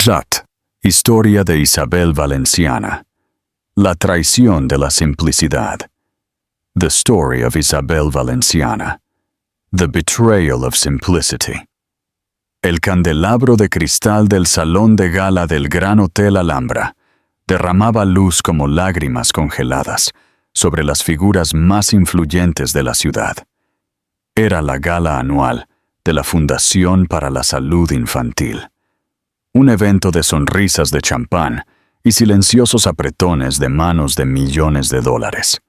Plot. Historia de Isabel Valenciana. La traición de la simplicidad. The story of Isabel Valenciana. The betrayal of simplicity. El candelabro de cristal del salón de gala del Gran Hotel Alhambra derramaba luz como lágrimas congeladas sobre las figuras más influyentes de la ciudad. Era la gala anual de la Fundación para la Salud Infantil. Un evento de sonrisas de champán y silenciosos apretones de manos de millones de dólares.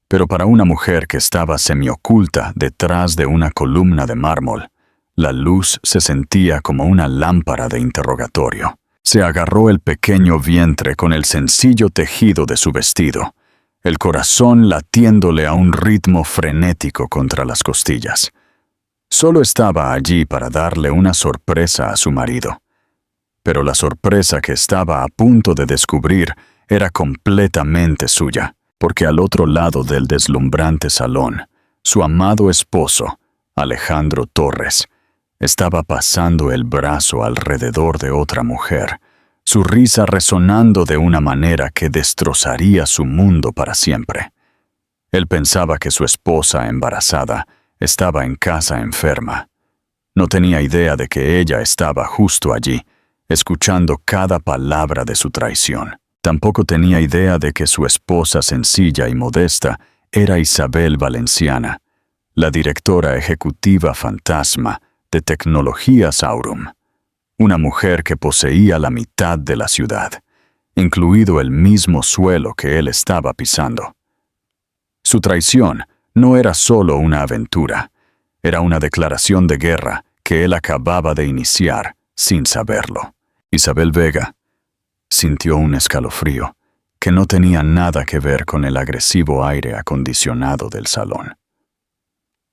Pero para una mujer que estaba semioculta detrás de una columna de mármol, la luz se sentía como una lámpara de interrogatorio. Se agarró el pequeño vientre con el sencillo tejido de su vestido, el corazón latiéndole a un ritmo frenético contra las costillas. Solo estaba allí para darle una sorpresa a su marido. Pero la sorpresa que estaba a punto de descubrir era completamente suya, porque al otro lado del deslumbrante salón, su amado esposo, Alejandro Torres, estaba pasando el brazo alrededor de otra mujer, su risa resonando de una manera que destrozaría su mundo para siempre. Él pensaba que su esposa embarazada estaba en casa enferma. No tenía idea de que ella estaba justo allí, escuchando cada palabra de su traición. Tampoco tenía idea de que su esposa sencilla y modesta era Isabel Valenciana, la directora ejecutiva fantasma de Tecnologías Aurum, una mujer que poseía la mitad de la ciudad, incluido el mismo suelo que él estaba pisando. Su traición no era solo una aventura, era una declaración de guerra que él acababa de iniciar sin saberlo. Isabel Vega sintió un escalofrío que no tenía nada que ver con el agresivo aire acondicionado del salón.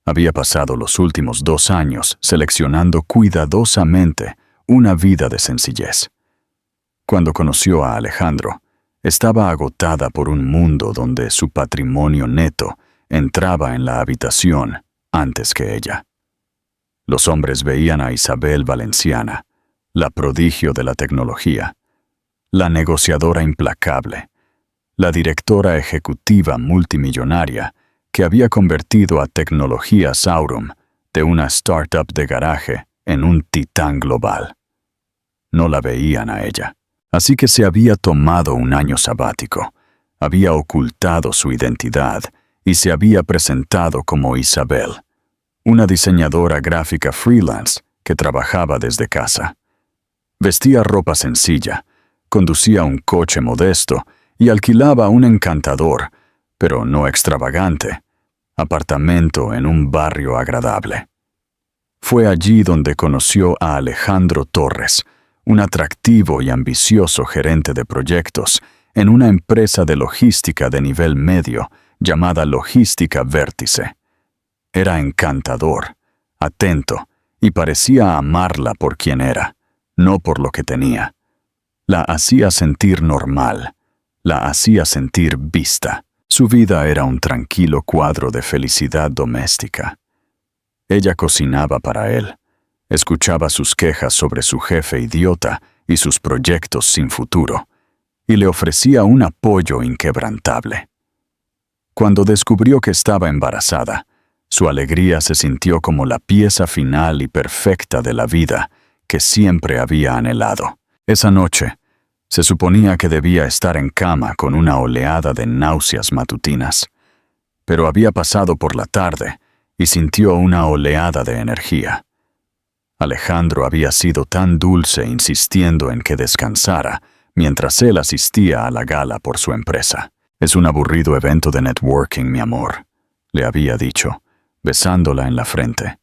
Había pasado los últimos 2 años seleccionando cuidadosamente una vida de sencillez. Cuando conoció a Alejandro, estaba agotada por un mundo donde su patrimonio neto entraba en la habitación antes que ella. Los hombres veían a Isabel Valenciana, la prodigio de la tecnología, la negociadora implacable, la directora ejecutiva multimillonaria que había convertido a Tecnologías Aurum de una startup de garaje en un titán global. No la veían a ella, así que se había tomado un año sabático, había ocultado su identidad y se había presentado como Isabel, una diseñadora gráfica freelance que trabajaba desde casa. Vestía ropa sencilla, conducía un coche modesto y alquilaba un encantador, pero no extravagante, apartamento en un barrio agradable. Fue allí donde conoció a Alejandro Torres, un atractivo y ambicioso gerente de proyectos en una empresa de logística de nivel medio llamada Logística Vértice. Era encantador, atento y parecía amarla por quien era, no por lo que tenía. La hacía sentir normal, la hacía sentir vista. Su vida era un tranquilo cuadro de felicidad doméstica. Ella cocinaba para él, escuchaba sus quejas sobre su jefe idiota y sus proyectos sin futuro, y le ofrecía un apoyo inquebrantable. Cuando descubrió que estaba embarazada, su alegría se sintió como la pieza final y perfecta de la vida que siempre había anhelado. Esa noche, se suponía que debía estar en cama con una oleada de náuseas matutinas, pero había pasado por la tarde y sintió una oleada de energía. Alejandro había sido tan dulce insistiendo en que descansara mientras él asistía a la gala por su empresa. «Es un aburrido evento de networking, mi amor», le había dicho, besándola en la frente.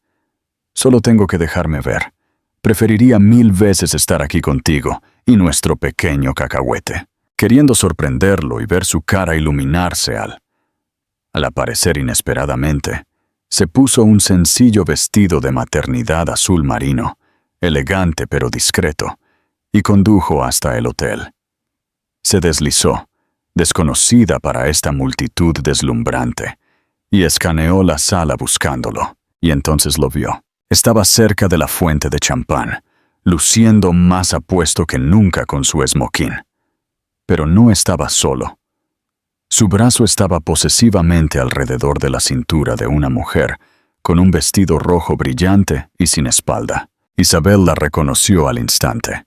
«Solo tengo que dejarme ver. Preferiría 1000 veces estar aquí contigo y nuestro pequeño cacahuete», queriendo sorprenderlo y ver su cara iluminarse al aparecer inesperadamente. Se puso un sencillo vestido de maternidad azul marino, elegante pero discreto, y condujo hasta el hotel. Se deslizó, desconocida para esta multitud deslumbrante, y escaneó la sala buscándolo, y entonces lo vio. Estaba cerca de la fuente de champán, luciendo más apuesto que nunca con su esmoquín. Pero no estaba solo. Su brazo estaba posesivamente alrededor de la cintura de una mujer, con un vestido rojo brillante y sin espalda. Isabel la reconoció al instante.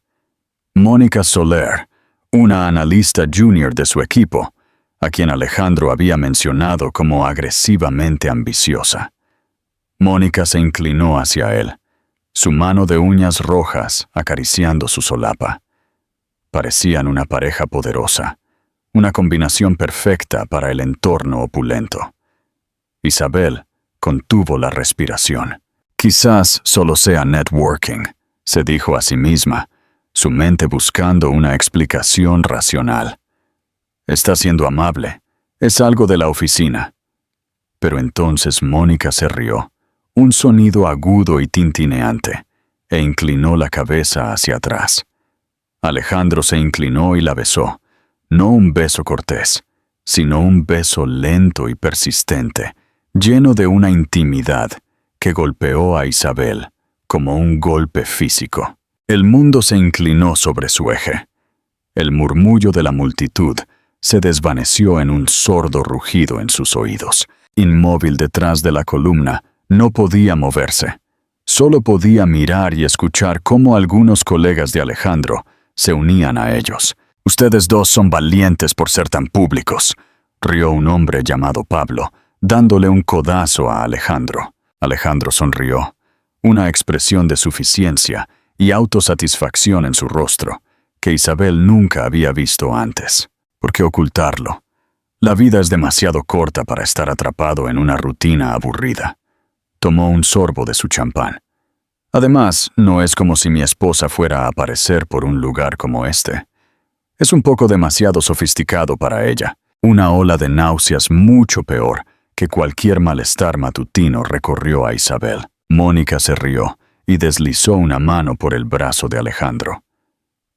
Mónica Soler, una analista junior de su equipo, a quien Alejandro había mencionado como agresivamente ambiciosa. Mónica se inclinó hacia él, su mano de uñas rojas acariciando su solapa. Parecían una pareja poderosa, una combinación perfecta para el entorno opulento. Isabel contuvo la respiración. Quizás solo sea networking, se dijo a sí misma, su mente buscando una explicación racional. Está siendo amable, es algo de la oficina. Pero entonces Mónica se rió, un sonido agudo y tintineante, e inclinó la cabeza hacia atrás. Alejandro se inclinó y la besó, no un beso cortés, sino un beso lento y persistente, lleno de una intimidad que golpeó a Isabel como un golpe físico. El mundo se inclinó sobre su eje. El murmullo de la multitud se desvaneció en un sordo rugido en sus oídos. Inmóvil detrás de la columna, no podía moverse. Solo podía mirar y escuchar cómo algunos colegas de Alejandro se unían a ellos. «Ustedes dos son valientes por ser tan públicos», rió un hombre llamado Pablo, dándole un codazo a Alejandro. Alejandro sonrió, una expresión de suficiencia y autosatisfacción en su rostro, que Isabel nunca había visto antes. ¿Por qué ocultarlo? La vida es demasiado corta para estar atrapado en una rutina aburrida. Tomó un sorbo de su champán. Además, no es como si mi esposa fuera a aparecer por un lugar como este. Es un poco demasiado sofisticado para ella. Una ola de náuseas mucho peor que cualquier malestar matutino recorrió a Isabel. Mónica se rió y deslizó una mano por el brazo de Alejandro.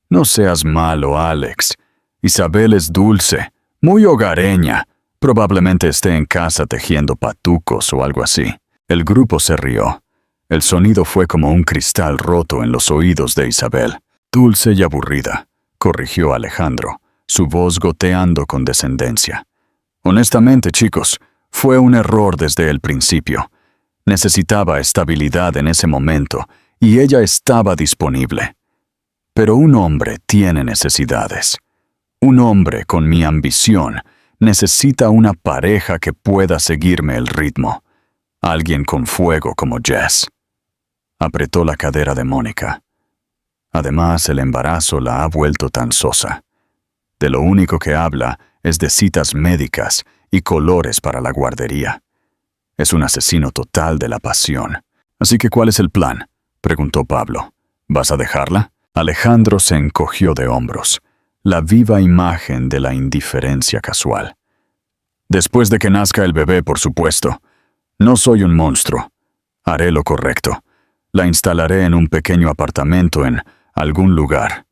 «No seas malo, Alex. Isabel es dulce, muy hogareña. Probablemente esté en casa tejiendo patucos o algo así». El grupo se rió. El sonido fue como un cristal roto en los oídos de Isabel. «Dulce y aburrida», corrigió Alejandro, su voz goteando con descendencia. «Honestamente, chicos, fue un error desde el principio. Necesitaba estabilidad en ese momento y ella estaba disponible. Pero un hombre tiene necesidades. Un hombre con mi ambición necesita una pareja que pueda seguirme el ritmo. Alguien con fuego como Jess». Apretó la cadera de Mónica. Además, el embarazo la ha vuelto tan sosa. De lo único que habla es de citas médicas y colores para la guardería. Es un asesino total de la pasión. «Así que, ¿cuál es el plan?», preguntó Pablo. «¿Vas a dejarla?». Alejandro se encogió de hombros, la viva imagen de la indiferencia casual. «Después de que nazca el bebé, por supuesto. No soy un monstruo. Haré lo correcto. La instalaré en un pequeño apartamento en algún lugar.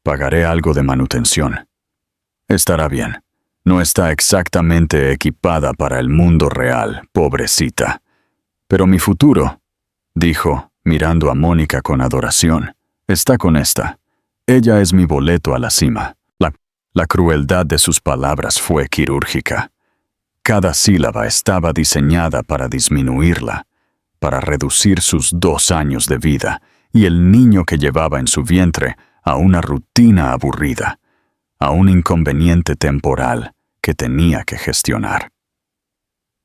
Pagaré algo de manutención. Estará bien. No está exactamente equipada para el mundo real, pobrecita. Pero mi futuro», dijo, mirando a Mónica con adoración, «está con esta. Ella es mi boleto a la cima». La crueldad de sus palabras fue quirúrgica. Cada sílaba estaba diseñada para disminuirla, para reducir sus 2 años de vida y el niño que llevaba en su vientre a una rutina aburrida, a un inconveniente temporal que tenía que gestionar.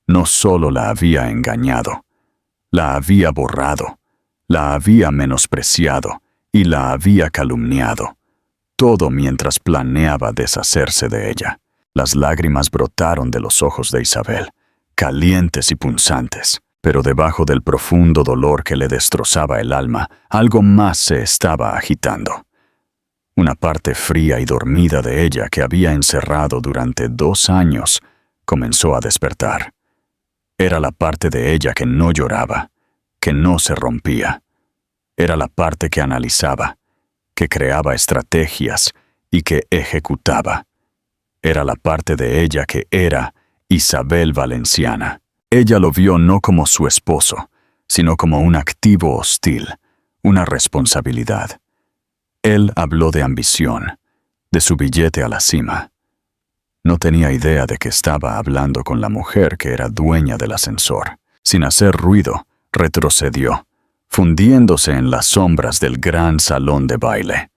No solo la había engañado, la había borrado, la había menospreciado y la había calumniado, todo mientras planeaba deshacerse de ella. Las lágrimas brotaron de los ojos de Isabel, calientes y punzantes, pero debajo del profundo dolor que le destrozaba el alma, algo más se estaba agitando. Una parte fría y dormida de ella que había encerrado durante 2 años comenzó a despertar. Era la parte de ella que no lloraba, que no se rompía. Era la parte que analizaba, que creaba estrategias y que ejecutaba. Era la parte de ella que era Isabel Valenciana. Ella lo vio no como su esposo, sino como un activo hostil, una responsabilidad. Él habló de ambición, de su billete a la cima. No tenía idea de que estaba hablando con la mujer que era dueña del ascensor. Sin hacer ruido, retrocedió, fundiéndose en las sombras del gran salón de baile.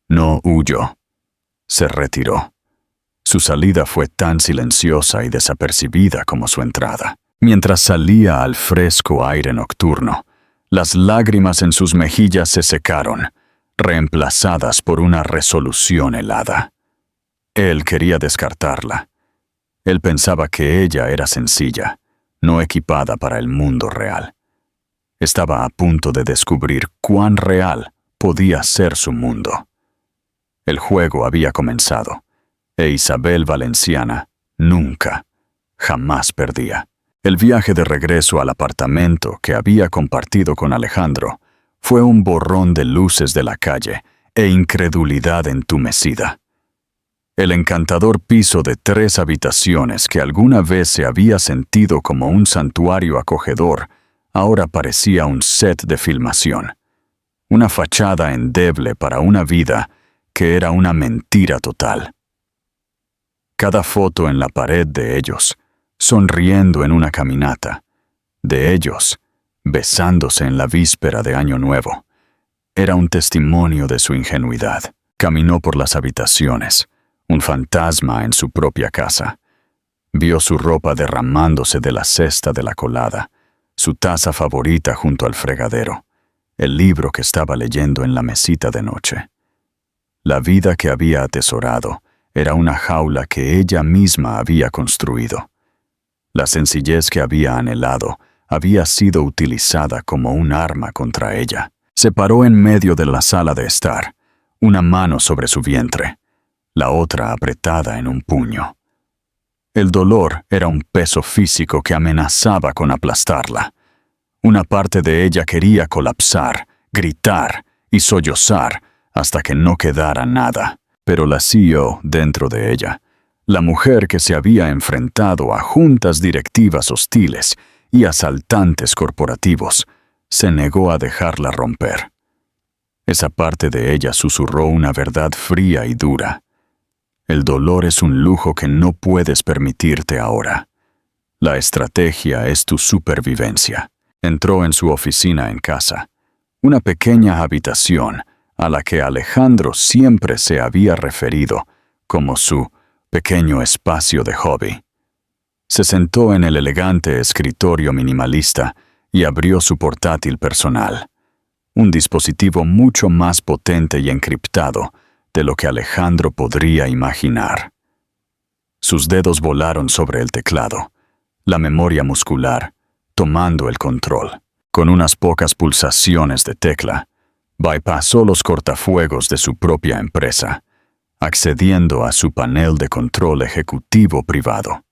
No huyó. Se retiró. Su salida fue tan silenciosa y desapercibida como su entrada. Mientras salía al fresco aire nocturno, las lágrimas en sus mejillas se secaron, reemplazadas por una resolución helada. Él quería descartarla. Él pensaba que ella era sencilla, no equipada para el mundo real. Estaba a punto de descubrir cuán real podía ser su mundo. El juego había comenzado, e Isabel Valenciana nunca, jamás perdía. El viaje de regreso al apartamento que había compartido con Alejandro fue un borrón de luces de la calle e incredulidad entumecida. El encantador piso de 3 habitaciones que alguna vez se había sentido como un santuario acogedor, ahora parecía un set de filmación. Una fachada endeble para una vida que era una mentira total. Cada foto en la pared de ellos, sonriendo en una caminata, de ellos, besándose en la víspera de Año Nuevo, era un testimonio de su ingenuidad. Caminó por las habitaciones, un fantasma en su propia casa. Vio su ropa derramándose de la cesta de la colada, su taza favorita junto al fregadero, el libro que estaba leyendo en la mesita de noche. La vida que había atesorado era una jaula que ella misma había construido. La sencillez que había anhelado había sido utilizada como un arma contra ella. Se paró en medio de la sala de estar, una mano sobre su vientre, la otra apretada en un puño. El dolor era un peso físico que amenazaba con aplastarla. Una parte de ella quería colapsar, gritar y sollozar hasta que no quedara nada. Pero la CEO dentro de ella, la mujer que se había enfrentado a juntas directivas hostiles y asaltantes corporativos, se negó a dejarla romper. Esa parte de ella susurró una verdad fría y dura. El dolor es un lujo que no puedes permitirte ahora. La estrategia es tu supervivencia. Entró en su oficina en casa, una pequeña habitación a la que Alejandro siempre se había referido como su pequeño espacio de hobby. Se sentó en el elegante escritorio minimalista y abrió su portátil personal, un dispositivo mucho más potente y encriptado de lo que Alejandro podría imaginar. Sus dedos volaron sobre el teclado, la memoria muscular, tomando el control. Con unas pocas pulsaciones de tecla, bypassó los cortafuegos de su propia empresa, accediendo a su panel de control ejecutivo privado.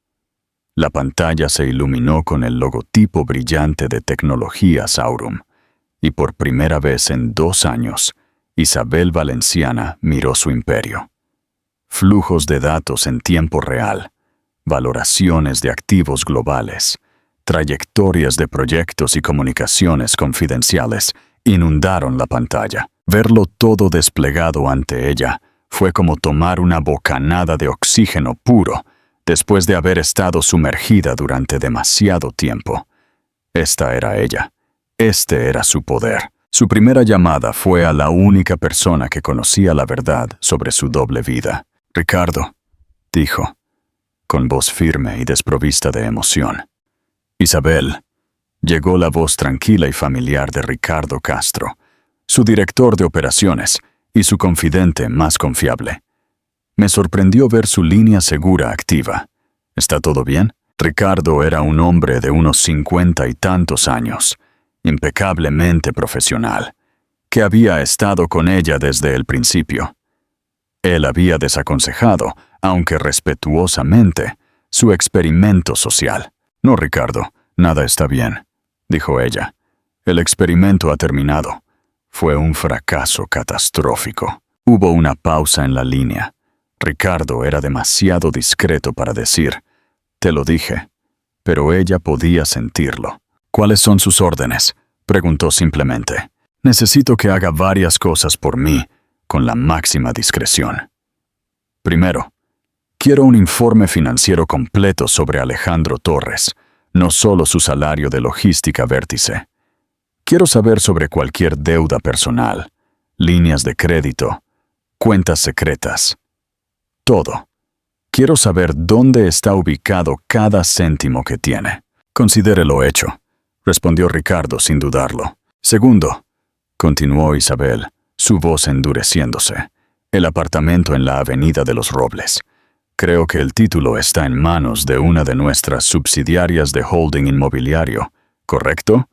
La pantalla se iluminó con el logotipo brillante de Tecnologías Aurum, y por primera vez en 2 años, Isabel Valenciana miró su imperio. Flujos de datos en tiempo real, valoraciones de activos globales, trayectorias de proyectos y comunicaciones confidenciales inundaron la pantalla. Verlo todo desplegado ante ella fue como tomar una bocanada de oxígeno puro después de haber estado sumergida durante demasiado tiempo. Esta era ella. Este era su poder. Su primera llamada fue a la única persona que conocía la verdad sobre su doble vida. «Ricardo», dijo, con voz firme y desprovista de emoción. «Isabel», llegó la voz tranquila y familiar de Ricardo Castro, su director de operaciones y su confidente más confiable. Me sorprendió ver su línea segura activa. ¿Está todo bien? Ricardo era un hombre de unos 50 y tantos años, impecablemente profesional, que había estado con ella desde el principio. Él había desaconsejado, aunque respetuosamente, su experimento social. «No, Ricardo, nada está bien», dijo ella. «El experimento ha terminado. Fue un fracaso catastrófico». Hubo una pausa en la línea. Ricardo era demasiado discreto para decir, «Te lo dije», pero ella podía sentirlo. «¿Cuáles son sus órdenes?», preguntó simplemente. «Necesito que haga varias cosas por mí, con la máxima discreción. Primero, quiero un informe financiero completo sobre Alejandro Torres, no solo su salario de logística vértice. Quiero saber sobre cualquier deuda personal, líneas de crédito, cuentas secretas. Todo. Quiero saber dónde está ubicado cada céntimo que tiene. Considere lo hecho, respondió Ricardo sin dudarlo. Segundo, continuó Isabel, su voz endureciéndose, el apartamento en la Avenida de los Robles. Creo que el título está en manos de una de nuestras subsidiarias de holding inmobiliario, ¿correcto?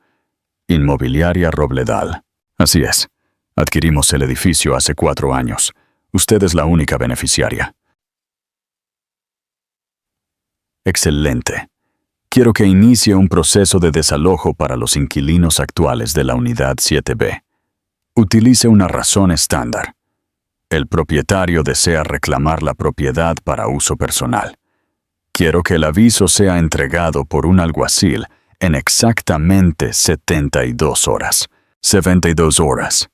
Inmobiliaria Robledal. Así es. Adquirimos el edificio hace 4 años. Usted es la única beneficiaria. Excelente. Quiero que inicie un proceso de desalojo para los inquilinos actuales de la unidad 7B. Utilice una razón estándar. El propietario desea reclamar la propiedad para uso personal. Quiero que el aviso sea entregado por un alguacil en exactamente 72 horas. 72 horas.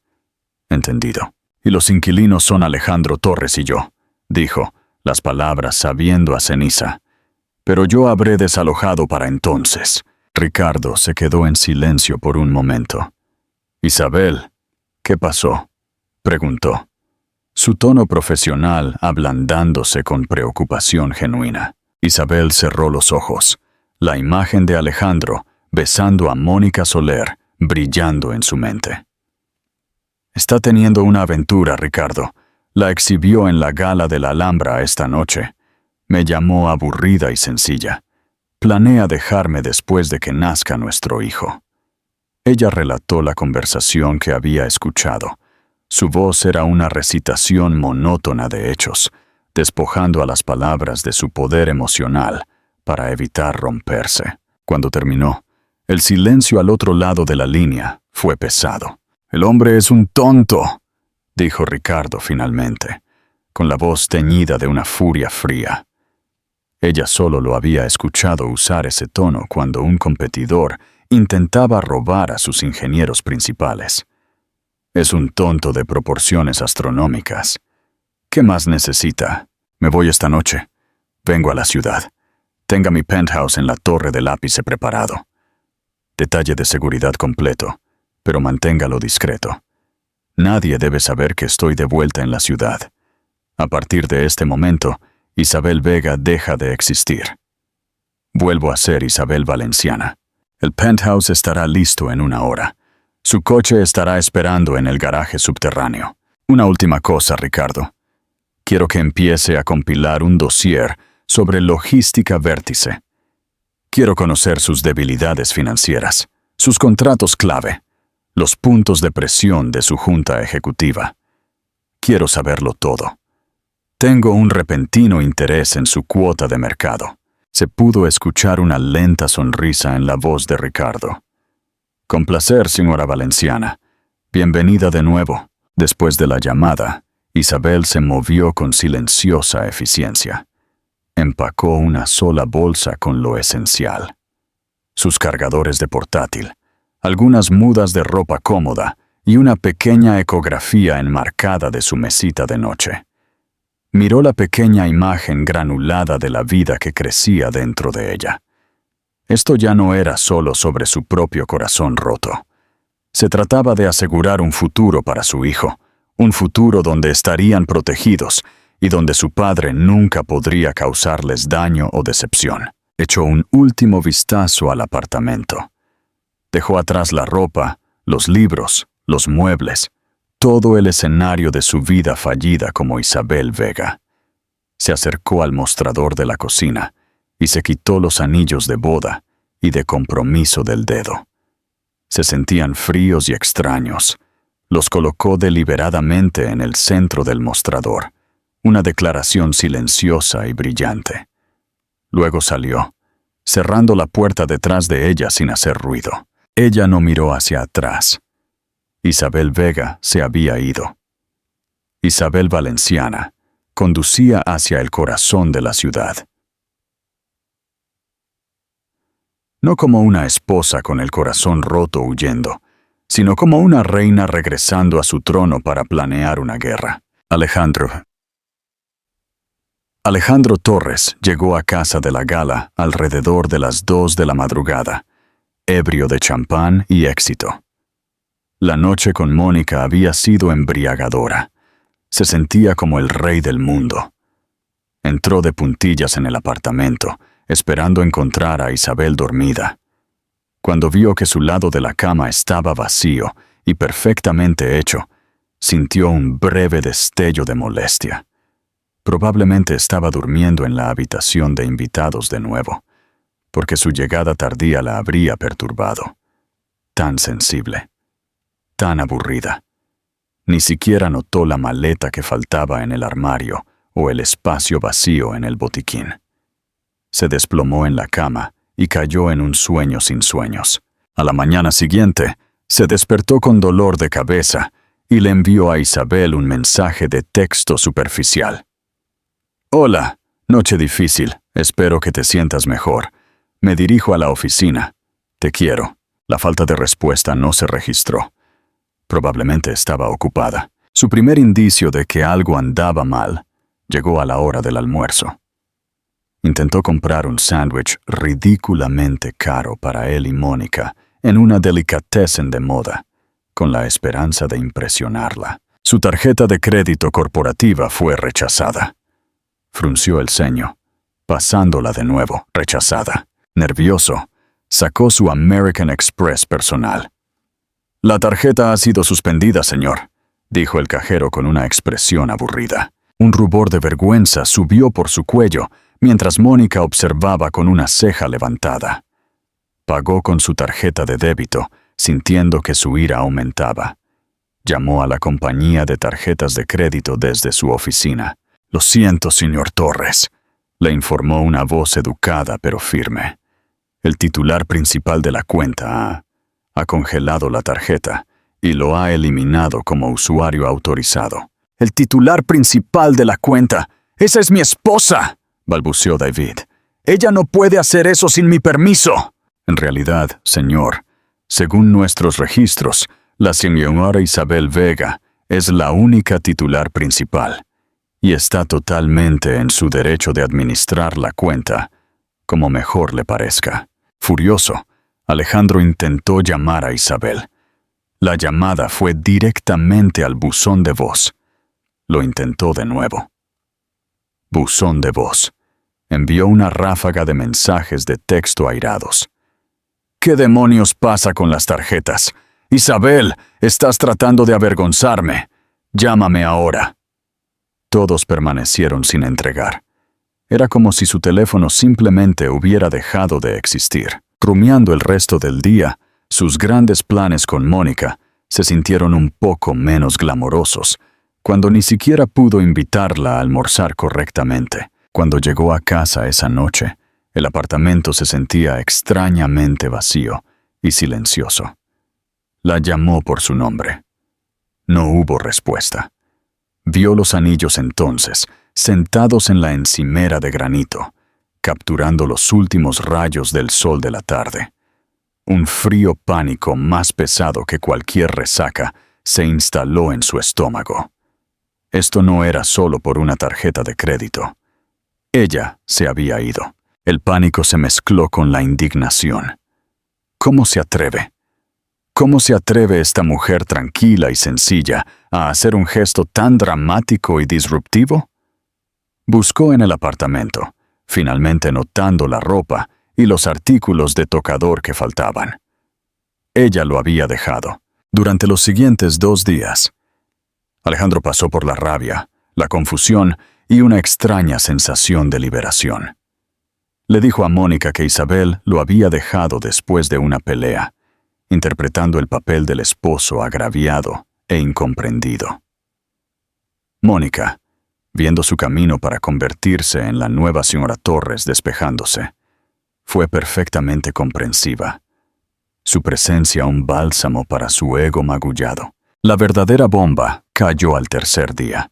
Entendido. Y los inquilinos son Alejandro Torres y yo, dijo, las palabras sabiendo a ceniza. Pero yo habré desalojado para entonces. Ricardo se quedó en silencio por un momento. Isabel, ¿qué pasó?, preguntó, su tono profesional ablandándose con preocupación genuina. Isabel cerró los ojos, la imagen de Alejandro besando a Mónica Soler brillando en su mente. Está teniendo una aventura, Ricardo. La exhibió en la gala de la Alhambra esta noche. Me llamó aburrida y sencilla. Planea dejarme después de que nazca nuestro hijo. Ella relató la conversación que había escuchado. Su voz era una recitación monótona de hechos, despojando a las palabras de su poder emocional para evitar romperse. Cuando terminó, el silencio al otro lado de la línea fue pesado. «El hombre es un tonto», dijo Ricardo finalmente, con la voz teñida de una furia fría. Ella solo lo había escuchado usar ese tono cuando un competidor intentaba robar a sus ingenieros principales. Es un tonto de proporciones astronómicas. ¿Qué más necesita? Me voy esta noche. Vengo a la ciudad. Tenga mi penthouse en la Torre del Ápice preparado. Detalle de seguridad completo, pero manténgalo discreto. Nadie debe saber que estoy de vuelta en la ciudad. A partir de este momento, Isabel Vega deja de existir. Vuelvo a ser Isabel Valenciana. El penthouse estará listo en 1 hora. Su coche estará esperando en el garaje subterráneo. Una última cosa, Ricardo. Quiero que empiece a compilar un dossier sobre logística vértice. Quiero conocer sus debilidades financieras, sus contratos clave, los puntos de presión de su junta ejecutiva. Quiero saberlo todo. Tengo un repentino interés en su cuota de mercado. Se pudo escuchar una lenta sonrisa en la voz de Ricardo. Con placer, señora Valenciana. Bienvenida de nuevo. Después de la llamada, Isabel se movió con silenciosa eficiencia. Empacó una sola bolsa con lo esencial. Sus cargadores de portátil, algunas mudas de ropa cómoda y una pequeña ecografía enmarcada de su mesita de noche. Miró la pequeña imagen granulada de la vida que crecía dentro de ella. Esto ya no era solo sobre su propio corazón roto. Se trataba de asegurar un futuro para su hijo, un futuro donde estarían protegidos y donde su padre nunca podría causarles daño o decepción. Echó un último vistazo al apartamento. Dejó atrás la ropa, los libros, los muebles, todo el escenario de su vida fallida como Isabel Vega. Se acercó al mostrador de la cocina y se quitó los anillos de boda y de compromiso del dedo. Se sentían fríos y extraños. Los colocó deliberadamente en el centro del mostrador, una declaración silenciosa y brillante. Luego salió, cerrando la puerta detrás de ella sin hacer ruido. Ella no miró hacia atrás. Isabel Vega se había ido. Isabel Valenciana conducía hacia el corazón de la ciudad. No como una esposa con el corazón roto huyendo, sino como una reina regresando a su trono para planear una guerra. Alejandro Torres llegó a casa de la gala alrededor de las 2 de la madrugada, ebrio de champán y éxito. La noche con Mónica había sido embriagadora. Se sentía como el rey del mundo. Entró de puntillas en el apartamento, esperando encontrar a Isabel dormida. Cuando vio que su lado de la cama estaba vacío y perfectamente hecho, sintió un breve destello de molestia. Probablemente estaba durmiendo en la habitación de invitados de nuevo, porque su llegada tardía la habría perturbado. Tan sensible, tan aburrida. Ni siquiera notó la maleta que faltaba en el armario o el espacio vacío en el botiquín. Se desplomó en la cama y cayó en un sueño sin sueños. A la mañana siguiente, se despertó con dolor de cabeza y le envió a Isabel un mensaje de texto superficial. «Hola, noche difícil, espero que te sientas mejor. Me dirijo a la oficina. Te quiero». La falta de respuesta no se registró. Probablemente estaba ocupada. Su primer indicio de que algo andaba mal llegó a la hora del almuerzo. Intentó comprar un sándwich ridículamente caro para él y Mónica en una delicatessen de moda, con la esperanza de impresionarla. Su tarjeta de crédito corporativa fue rechazada. Frunció el ceño, pasándola de nuevo, rechazada. Nervioso, sacó su American Express personal. «La tarjeta ha sido suspendida, señor», dijo el cajero con una expresión aburrida. Un rubor de vergüenza subió por su cuello mientras Mónica observaba con una ceja levantada. Pagó con su tarjeta de débito, sintiendo que su ira aumentaba. Llamó a la compañía de tarjetas de crédito desde su oficina. «Lo siento, señor Torres», le informó una voz educada pero firme. «El titular principal de la cuenta ha congelado la tarjeta y lo ha eliminado como usuario autorizado». «El titular principal de la cuenta. ¡Esa es mi esposa!», balbuceó David. «Ella no puede hacer eso sin mi permiso». «En realidad, señor, según nuestros registros, la señora Isabel Vega es la única titular principal y está totalmente en su derecho de administrar la cuenta como mejor le parezca». Furioso, Alejandro intentó llamar a Isabel. La llamada fue directamente al buzón de voz. Lo intentó de nuevo. Buzón de voz. Envió una ráfaga de mensajes de texto airados. «¿Qué demonios pasa con las tarjetas? Isabel, estás tratando de avergonzarme. Llámame ahora». Todos permanecieron sin entregar. Era como si su teléfono simplemente hubiera dejado de existir. Rumiando el resto del día, sus grandes planes con Mónica se sintieron un poco menos glamorosos, cuando ni siquiera pudo invitarla a almorzar correctamente. Cuando llegó a casa esa noche, el apartamento se sentía extrañamente vacío y silencioso. La llamó por su nombre. No hubo respuesta. Vio los anillos entonces, sentados en la encimera de granito, capturando los últimos rayos del sol de la tarde. Un frío pánico más pesado que cualquier resaca se instaló en su estómago. Esto no era solo por una tarjeta de crédito. Ella se había ido. El pánico se mezcló con la indignación. ¿Cómo se atreve? ¿Cómo se atreve esta mujer tranquila y sencilla a hacer un gesto tan dramático y disruptivo? Buscó en el apartamento, finalmente notando la ropa y los artículos de tocador que faltaban. Ella lo había dejado. Durante los siguientes 2 días, Alejandro pasó por la rabia, la confusión y una extraña sensación de liberación. Le dijo a Mónica que Isabel lo había dejado después de una pelea, interpretando el papel del esposo agraviado e incomprendido. Mónica, viendo su camino para convertirse en la nueva señora Torres despejándose, fue perfectamente comprensiva. Su presencia un bálsamo para su ego magullado. La verdadera bomba cayó al tercer día.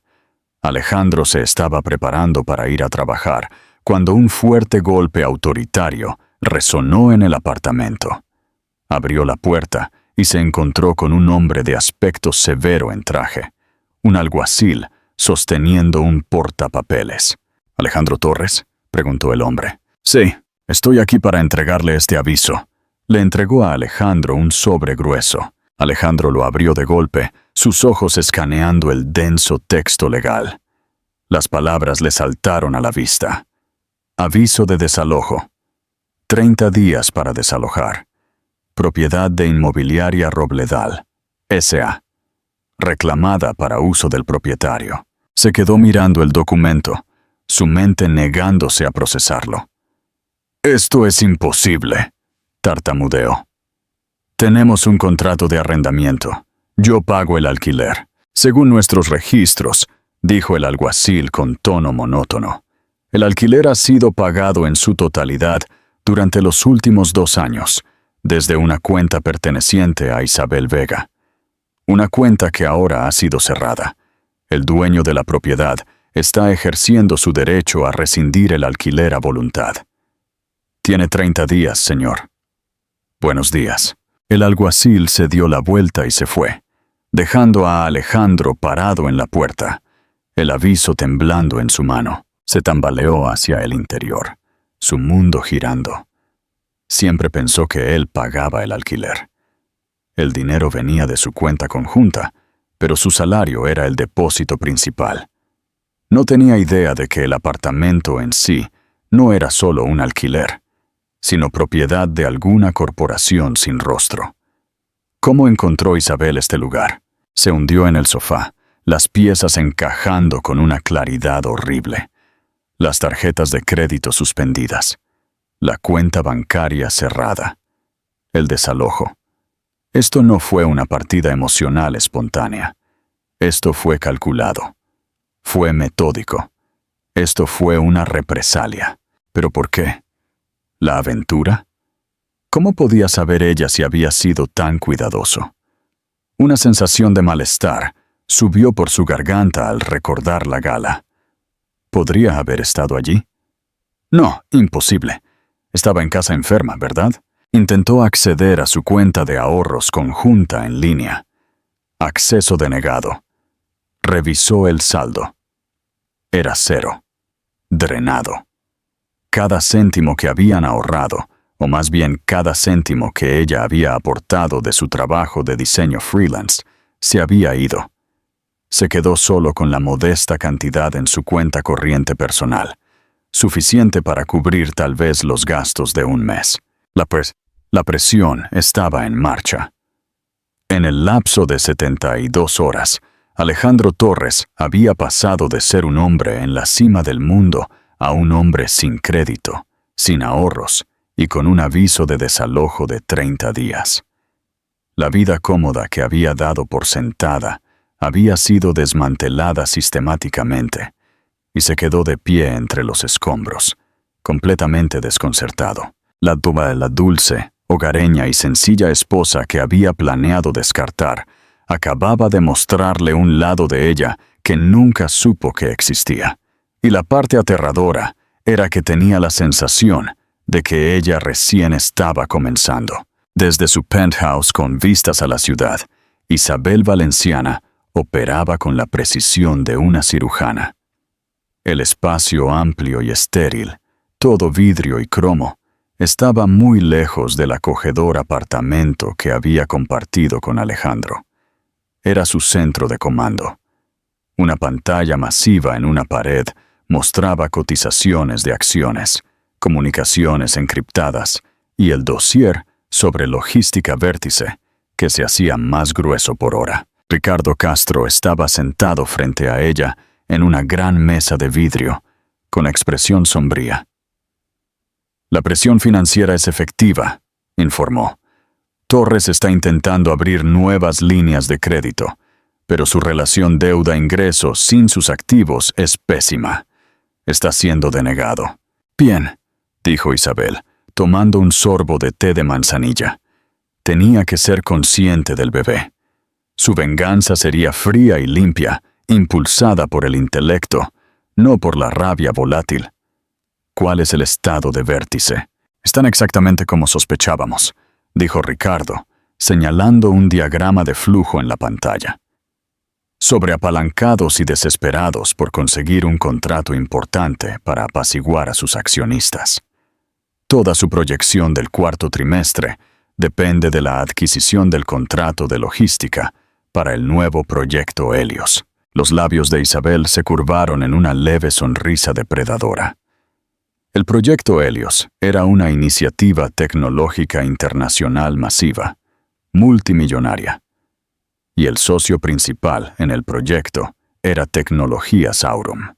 Alejandro se estaba preparando para ir a trabajar cuando un fuerte golpe autoritario resonó en el apartamento. Abrió la puerta y se encontró con un hombre de aspecto severo en traje, un alguacil sosteniendo un portapapeles. «¿Alejandro Torres?», preguntó el hombre. «Sí, estoy aquí para entregarle este aviso». Le entregó a Alejandro un sobre grueso. Alejandro lo abrió de golpe, sus ojos escaneando el denso texto legal. Las palabras le saltaron a la vista. Aviso de desalojo. 30 días para desalojar. Propiedad de Inmobiliaria Robledal, S.A. Reclamada para uso del propietario. Se quedó mirando el documento, su mente negándose a procesarlo. «Esto es imposible», tartamudeó. «Tenemos un contrato de arrendamiento. Yo pago el alquiler. Según nuestros registros», dijo el alguacil con tono monótono. «El alquiler ha sido pagado en su totalidad durante los últimos 2 años, desde una cuenta perteneciente a Isabel Vega. Una cuenta que ahora ha sido cerrada. El dueño de la propiedad está ejerciendo su derecho a rescindir el alquiler a voluntad. Tiene 30 días, señor. Buenos días». El alguacil se dio la vuelta y se fue, dejando a Alejandro parado en la puerta, el aviso temblando en su mano. Se tambaleó hacia el interior, su mundo girando. Siempre pensó que él pagaba el alquiler. El dinero venía de su cuenta conjunta, pero su salario era el depósito principal. No tenía idea de que el apartamento en sí no era solo un alquiler, sino propiedad de alguna corporación sin rostro. ¿Cómo encontró Isabel este lugar? Se hundió en el sofá, las piezas encajando con una claridad horrible. Las tarjetas de crédito suspendidas. La cuenta bancaria cerrada. El desalojo. Esto no fue una partida emocional espontánea. Esto fue calculado. Fue metódico. Esto fue una represalia. ¿Pero por qué? ¿La aventura? ¿Cómo podía saber ella si había sido tan cuidadoso? Una sensación de malestar subió por su garganta al recordar la gala. ¿Podría haber estado allí? No, imposible. Estaba en casa enferma, ¿verdad? Intentó acceder a su cuenta de ahorros conjunta en línea. Acceso denegado. Revisó el saldo. Era 0. Drenado. Cada céntimo que habían ahorrado, o más bien cada céntimo que ella había aportado de su trabajo de diseño freelance, se había ido. Se quedó solo con la modesta cantidad en su cuenta corriente personal, suficiente para cubrir tal vez los gastos de un mes. La presión estaba en marcha. En el lapso de 72 horas, Alejandro Torres había pasado de ser un hombre en la cima del mundo a un hombre sin crédito, sin ahorros y con un aviso de desalojo de 30 días. La vida cómoda que había dado por sentada había sido desmantelada sistemáticamente y se quedó de pie entre los escombros, completamente desconcertado. La dulce, hogareña y sencilla esposa que había planeado descartar acababa de mostrarle un lado de ella que nunca supo que existía. Y la parte aterradora era que tenía la sensación de que ella recién estaba comenzando. Desde su penthouse con vistas a la ciudad, Isabel Valenciana operaba con la precisión de una cirujana. El espacio amplio y estéril, todo vidrio y cromo, estaba muy lejos del acogedor apartamento que había compartido con Alejandro. Era su centro de comando. Una pantalla masiva en una pared mostraba cotizaciones de acciones, comunicaciones encriptadas y el dossier sobre logística vértice, que se hacía más grueso por hora. Ricardo Castro estaba sentado frente a ella en una gran mesa de vidrio, con expresión sombría. «La presión financiera es efectiva», informó. «Torres está intentando abrir nuevas líneas de crédito, pero su relación deuda-ingreso sin sus activos es pésima. Está siendo denegado». «Bien», dijo Isabel, tomando un sorbo de té de manzanilla. Tenía que ser consciente del bebé. Su venganza sería fría y limpia, impulsada por el intelecto, no por la rabia volátil. ¿Cuál es el estado de vértice? Están exactamente como sospechábamos, dijo Ricardo, señalando un diagrama de flujo en la pantalla. Sobreapalancados y desesperados por conseguir un contrato importante para apaciguar a sus accionistas. Toda su proyección del cuarto trimestre depende de la adquisición del contrato de logística para el nuevo proyecto Helios. Los labios de Isabel se curvaron en una leve sonrisa depredadora. El proyecto Helios era una iniciativa tecnológica internacional masiva, multimillonaria, y el socio principal en el proyecto era Tecnologías Aurum.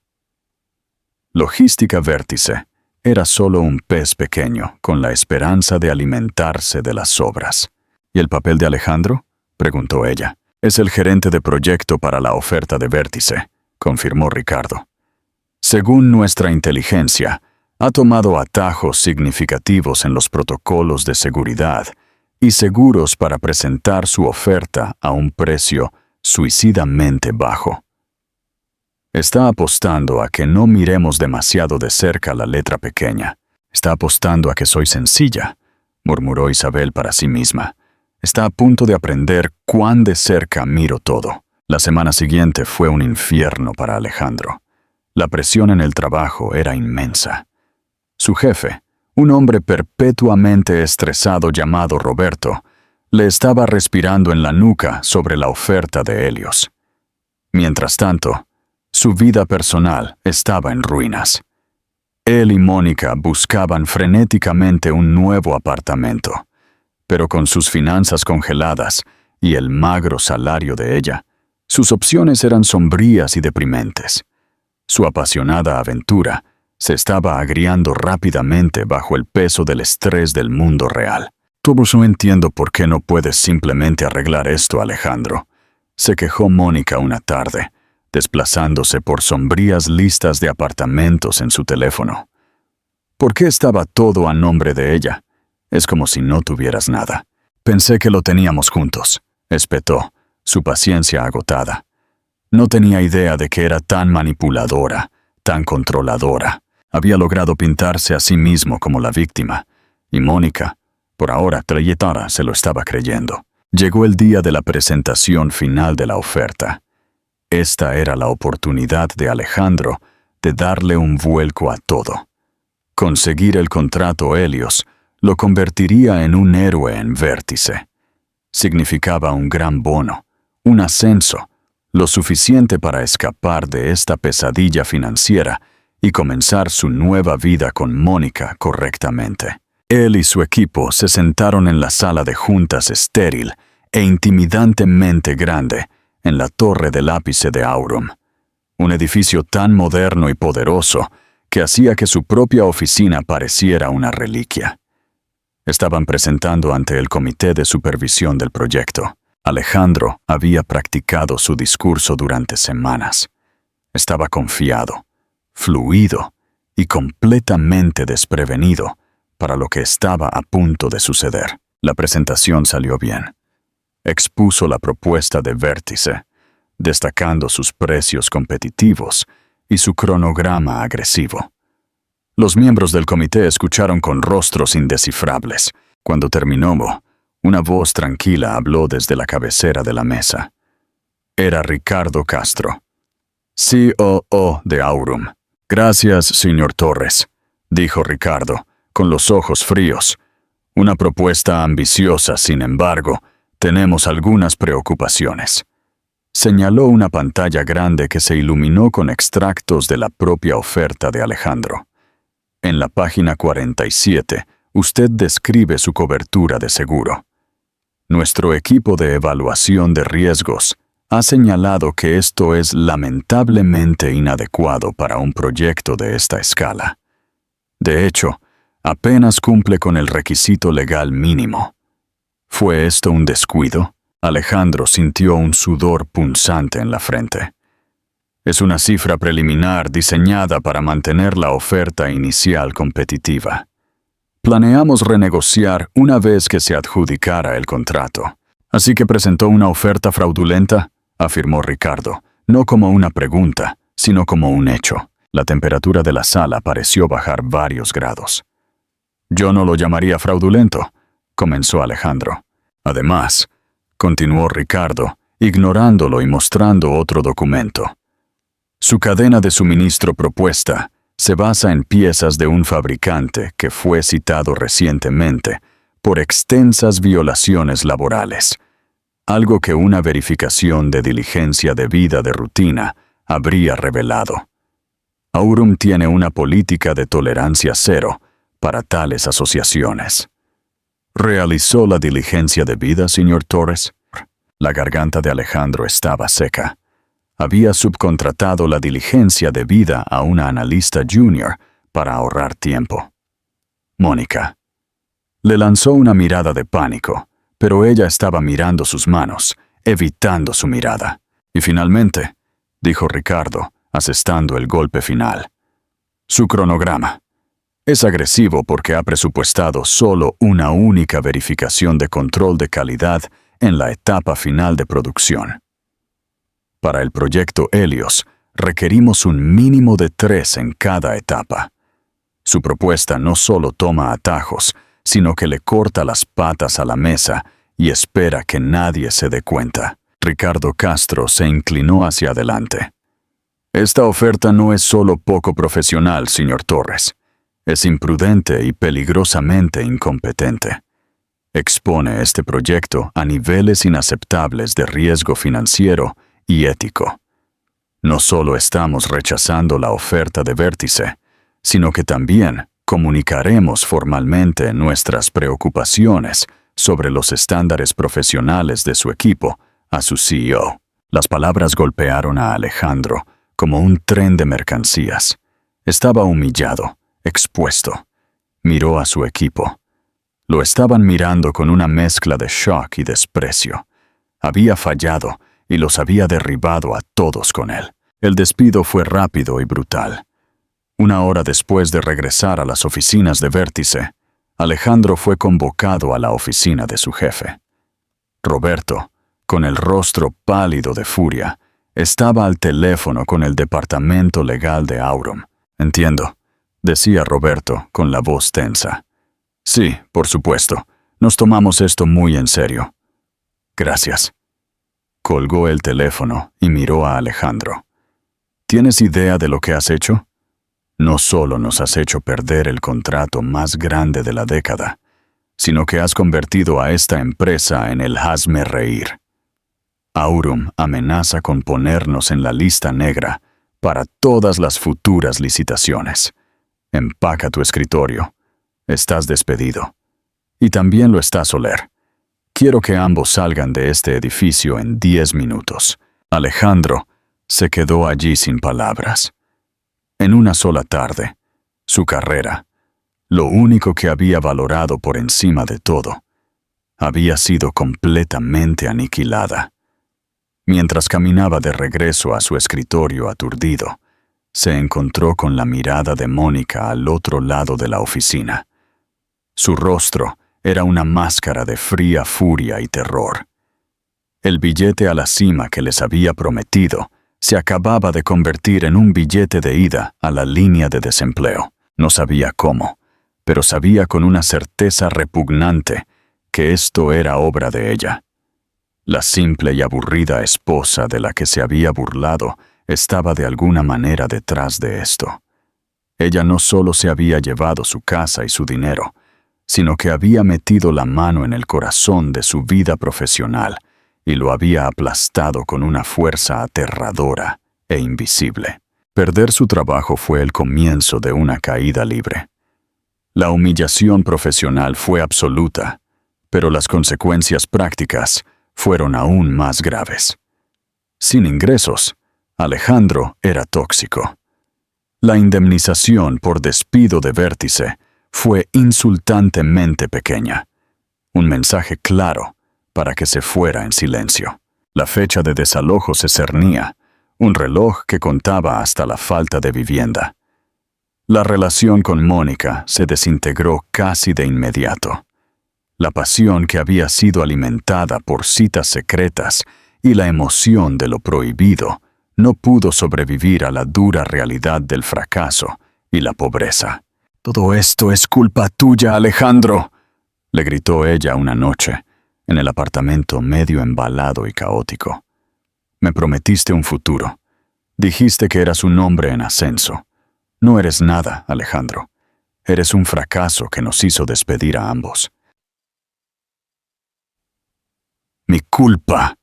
Logística Vértice era solo un pez pequeño con la esperanza de alimentarse de las sobras. ¿Y el papel de Alejandro?, preguntó ella. Es el gerente de proyecto para la oferta de Vértice, confirmó Ricardo. Según nuestra inteligencia, ha tomado atajos significativos en los protocolos de seguridad y seguros para presentar su oferta a un precio suicidamente bajo. Está apostando a que no miremos demasiado de cerca la letra pequeña. Está apostando a que soy sencilla, murmuró Isabel para sí misma. Está a punto de aprender cuán de cerca miro todo. La semana siguiente fue un infierno para Alejandro. La presión en el trabajo era inmensa. Su jefe, un hombre perpetuamente estresado llamado Roberto, le estaba respirando en la nuca sobre la oferta de Helios. Mientras tanto, su vida personal estaba en ruinas. Él y Mónica buscaban frenéticamente un nuevo apartamento, pero con sus finanzas congeladas y el magro salario de ella, sus opciones eran sombrías y deprimentes. Su apasionada aventura se estaba agriando rápidamente bajo el peso del estrés del mundo real. Todos no entiendo por qué no puedes simplemente arreglar esto, Alejandro, se quejó Mónica una tarde, desplazándose por sombrías listas de apartamentos en su teléfono. ¿Por qué estaba todo a nombre de ella? Es como si no tuvieras nada. Pensé que lo teníamos juntos, espetó, su paciencia agotada. No tenía idea de que era tan manipuladora, tan controladora. Había logrado pintarse a sí mismo como la víctima, y Mónica, por ahora trayectoria, se lo estaba creyendo. Llegó el día de la presentación final de la oferta. Esta era la oportunidad de Alejandro de darle un vuelco a todo. Conseguir el contrato Helios lo convertiría en un héroe en Vértice. Significaba un gran bono, un ascenso, lo suficiente para escapar de esta pesadilla financiera y comenzar su nueva vida con Mónica correctamente. Él y su equipo se sentaron en la sala de juntas estéril e intimidantemente grande en la torre del ápice de Aurum, un edificio tan moderno y poderoso que hacía que su propia oficina pareciera una reliquia. Estaban presentando ante el comité de supervisión del proyecto. Alejandro había practicado su discurso durante semanas. Estaba confiado, fluido y completamente desprevenido para lo que estaba a punto de suceder. La presentación salió bien. Expuso la propuesta de Vértice, destacando sus precios competitivos y su cronograma agresivo. Los miembros del comité escucharon con rostros indescifrables. Cuando terminó, una voz tranquila habló desde la cabecera de la mesa. Era Ricardo Castro, COO de Aurum. Gracias, señor Torres, dijo Ricardo, con los ojos fríos. Una propuesta ambiciosa, sin embargo, tenemos algunas preocupaciones. Señaló una pantalla grande que se iluminó con extractos de la propia oferta de Alejandro. En la página 47, usted describe su cobertura de seguro. Nuestro equipo de evaluación de riesgos ha señalado que esto es lamentablemente inadecuado para un proyecto de esta escala. De hecho, apenas cumple con el requisito legal mínimo. ¿Fue esto un descuido? Alejandro sintió un sudor punzante en la frente. Es una cifra preliminar diseñada para mantener la oferta inicial competitiva. Planeamos renegociar una vez que se adjudicara el contrato. Así que presentó una oferta fraudulenta, afirmó Ricardo, no como una pregunta, sino como un hecho. La temperatura de la sala pareció bajar varios grados. Yo no lo llamaría fraudulento, comenzó Alejandro. Además, continuó Ricardo, ignorándolo y mostrando otro documento. Su cadena de suministro propuesta se basa en piezas de un fabricante que fue citado recientemente por extensas violaciones laborales, algo que una verificación de diligencia debida de rutina habría revelado. Aurum tiene una política de tolerancia cero para tales asociaciones. ¿Realizó la diligencia debida, señor Torres? La garganta de Alejandro estaba seca. Había subcontratado la diligencia debida a una analista junior para ahorrar tiempo. Mónica. Le lanzó una mirada de pánico, pero ella estaba mirando sus manos, evitando su mirada. Y finalmente, dijo Ricardo, asestando el golpe final. Su cronograma. Es agresivo porque ha presupuestado solo una única verificación de control de calidad en la etapa final de producción. Para el proyecto Helios, requerimos un mínimo de 3 en cada etapa. Su propuesta no solo toma atajos, sino que le corta las patas a la mesa y espera que nadie se dé cuenta. Ricardo Castro se inclinó hacia adelante. Esta oferta no es solo poco profesional, señor Torres. Es imprudente y peligrosamente incompetente. Expone este proyecto a niveles inaceptables de riesgo financiero y ético. No solo estamos rechazando la oferta de Vértice, sino que también comunicaremos formalmente nuestras preocupaciones sobre los estándares profesionales de su equipo a su CEO. Las palabras golpearon a Alejandro como un tren de mercancías. Estaba humillado, expuesto. Miró a su equipo. Lo estaban mirando con una mezcla de shock y desprecio. Había fallado y los había derribado a todos con él. El despido fue rápido y brutal. Una hora después de regresar a las oficinas de Vértice, Alejandro fue convocado a la oficina de su jefe. Roberto, con el rostro pálido de furia, estaba al teléfono con el departamento legal de Aurum. Entiendo, decía Roberto con la voz tensa. Sí, por supuesto. Nos tomamos esto muy en serio. Gracias. Colgó el teléfono y miró a Alejandro. ¿Tienes idea de lo que has hecho? No solo nos has hecho perder el contrato más grande de la década, sino que has convertido a esta empresa en el hazme reír. Aurum amenaza con ponernos en la lista negra para todas las futuras licitaciones. Empaca tu escritorio. Estás despedido. Y también lo está Soler. Quiero que ambos salgan de este edificio en 10 minutos. Alejandro se quedó allí sin palabras. En una sola tarde, su carrera, lo único que había valorado por encima de todo, había sido completamente aniquilada. Mientras caminaba de regreso a su escritorio aturdido, se encontró con la mirada de Mónica al otro lado de la oficina. Su rostro era una máscara de fría furia y terror. El billete a la cima que les había prometido se acababa de convertir en un billete de ida a la línea de desempleo. No sabía cómo, pero sabía con una certeza repugnante que esto era obra de ella. La simple y aburrida esposa de la que se había burlado estaba de alguna manera detrás de esto. Ella no solo se había llevado su casa y su dinero, sino que había metido la mano en el corazón de su vida profesional y lo había aplastado con una fuerza aterradora e invisible. Perder su trabajo fue el comienzo de una caída libre. La humillación profesional fue absoluta, pero las consecuencias prácticas fueron aún más graves. Sin ingresos, Alejandro era tóxico. La indemnización por despido de Vértice fue insultantemente pequeña. Un mensaje claro para que se fuera en silencio. La fecha de desalojo se cernía, un reloj que contaba hasta la falta de vivienda. La relación con Mónica se desintegró casi de inmediato. La pasión que había sido alimentada por citas secretas y la emoción de lo prohibido no pudo sobrevivir a la dura realidad del fracaso y la pobreza. «Todo esto es culpa tuya, Alejandro», le gritó ella una noche, en el apartamento medio embalado y caótico. Me prometiste un futuro. Dijiste que eras un hombre en ascenso. No eres nada, Alejandro. Eres un fracaso que nos hizo despedir a ambos. «Mi culpa»,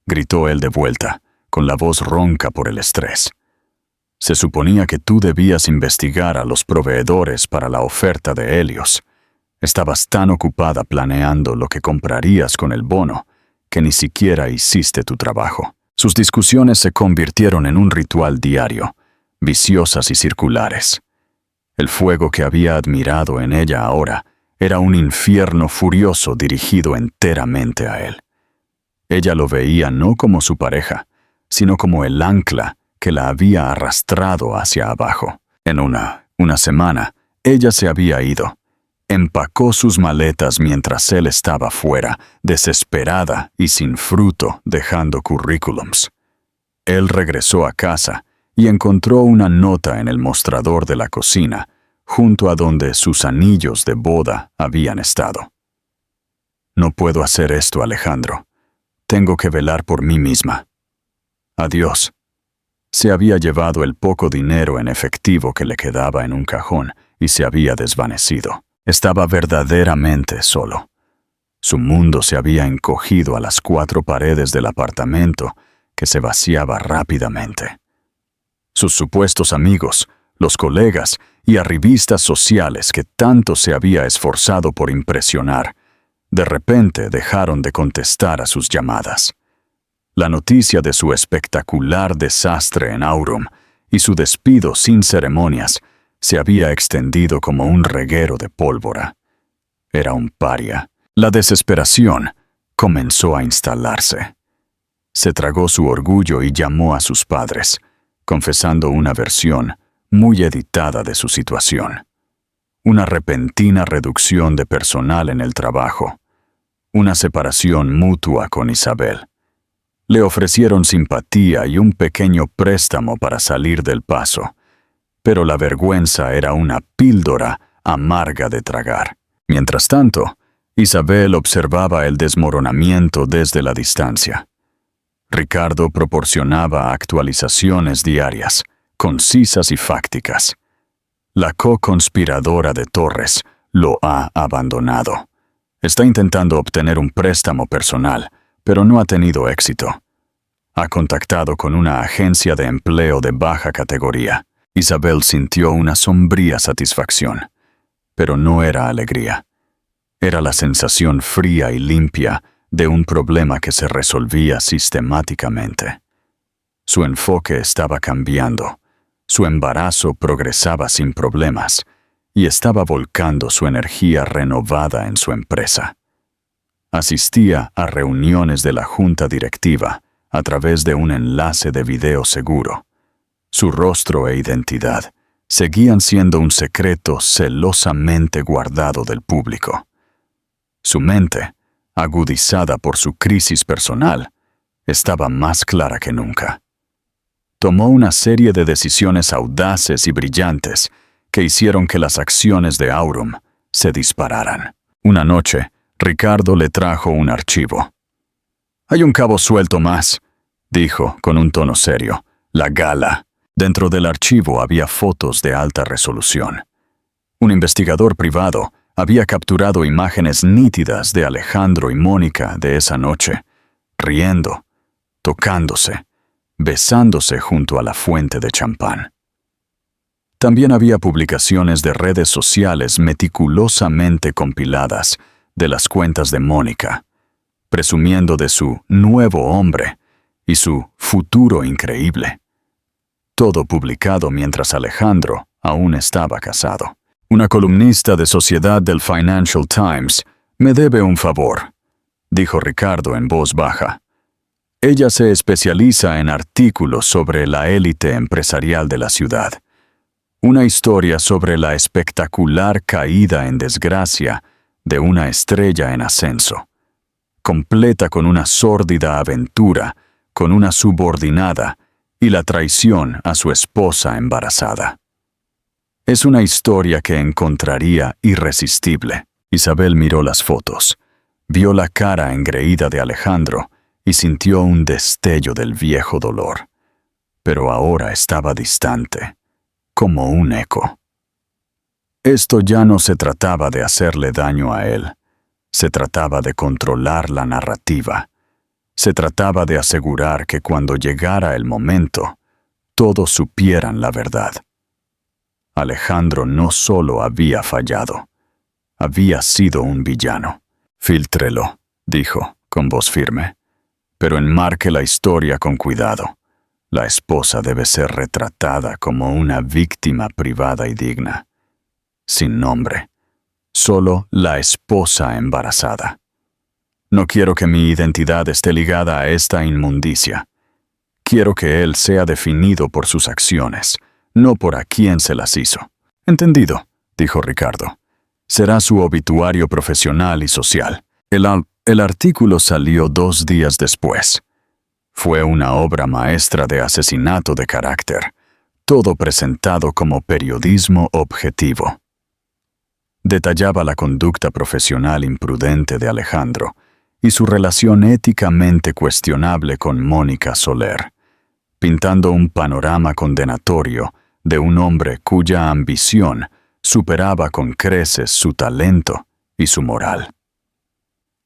gritó él de vuelta, con la voz ronca por el estrés. «Se suponía que tú debías investigar a los proveedores para la oferta de Helios. Estabas tan ocupada planeando lo que comprarías con el bono que ni siquiera hiciste tu trabajo». Sus discusiones se convirtieron en un ritual diario, viciosas y circulares. El fuego que había admirado en ella ahora era un infierno furioso dirigido enteramente a él. Ella lo veía no como su pareja, sino como el ancla que la había arrastrado hacia abajo. En una semana, ella se había ido. Empacó sus maletas mientras él estaba fuera, desesperada y sin fruto, dejando currículums. Él regresó a casa y encontró una nota en el mostrador de la cocina, junto a donde sus anillos de boda habían estado. «No puedo hacer esto, Alejandro. Tengo que velar por mí misma. Adiós». Se había llevado el poco dinero en efectivo que le quedaba en un cajón y se había desvanecido. Estaba verdaderamente solo. Su mundo se había encogido a las 4 paredes del apartamento, que se vaciaba rápidamente. Sus supuestos amigos, los colegas y arribistas sociales que tanto se había esforzado por impresionar, de repente dejaron de contestar a sus llamadas. La noticia de su espectacular desastre en Aurum y su despido sin ceremonias se había extendido como un reguero de pólvora. Era un paria. La desesperación comenzó a instalarse. Se tragó su orgullo y llamó a sus padres, confesando una versión muy editada de su situación. Una repentina reducción de personal en el trabajo. Una separación mutua con Isabel. Le ofrecieron simpatía y un pequeño préstamo para salir del paso, pero la vergüenza era una píldora amarga de tragar. Mientras tanto, Isabel observaba el desmoronamiento desde la distancia. Ricardo proporcionaba actualizaciones diarias, concisas y fácticas. La co-conspiradora de Torres lo ha abandonado. Está intentando obtener un préstamo personal, pero no ha tenido éxito. Ha contactado con una agencia de empleo de baja categoría. Isabel sintió una sombría satisfacción, pero no era alegría. Era la sensación fría y limpia de un problema que se resolvía sistemáticamente. Su enfoque estaba cambiando, su embarazo progresaba sin problemas y estaba volcando su energía renovada en su empresa. Asistía a reuniones de la junta directiva a través de un enlace de video seguro. Su rostro e identidad seguían siendo un secreto celosamente guardado del público. Su mente, agudizada por su crisis personal, estaba más clara que nunca. Tomó una serie de decisiones audaces y brillantes que hicieron que las acciones de Aurum se dispararan. Una noche, Ricardo le trajo un archivo. «Hay un cabo suelto más», dijo con un tono serio. «La gala». Dentro del archivo había fotos de alta resolución. Un investigador privado había capturado imágenes nítidas de Alejandro y Mónica de esa noche, riendo, tocándose, besándose junto a la fuente de champán. También había publicaciones de redes sociales meticulosamente compiladas de las cuentas de Mónica, presumiendo de su nuevo hombre y su futuro increíble. Todo publicado mientras Alejandro aún estaba casado. «Una columnista de sociedad del Financial Times me debe un favor», dijo Ricardo en voz baja. «Ella se especializa en artículos sobre la élite empresarial de la ciudad. Una historia sobre la espectacular caída en desgracia de una estrella en ascenso, completa con una sórdida aventura con una subordinada y la traición a su esposa embarazada. Es una historia que encontraría irresistible». Isabel miró las fotos. Vio la cara engreída de Alejandro y sintió un destello del viejo dolor. Pero ahora estaba distante, como un eco. Esto ya no se trataba de hacerle daño a él. Se trataba de controlar la narrativa. Se trataba de asegurar que cuando llegara el momento, todos supieran la verdad. Alejandro no solo había fallado, había sido un villano. «Fíltrelo», dijo, con voz firme, «pero enmarque la historia con cuidado. La esposa debe ser retratada como una víctima privada y digna. Sin nombre. Solo la esposa embarazada. No quiero que mi identidad esté ligada a esta inmundicia. Quiero que él sea definido por sus acciones, no por a quién se las hizo». «Entendido», dijo Ricardo. «Será su obituario profesional y social». El artículo salió 2 días después. Fue una obra maestra de asesinato de carácter, todo presentado como periodismo objetivo. Detallaba la conducta profesional imprudente de Alejandro y su relación éticamente cuestionable con Mónica Soler, pintando un panorama condenatorio de un hombre cuya ambición superaba con creces su talento y su moral.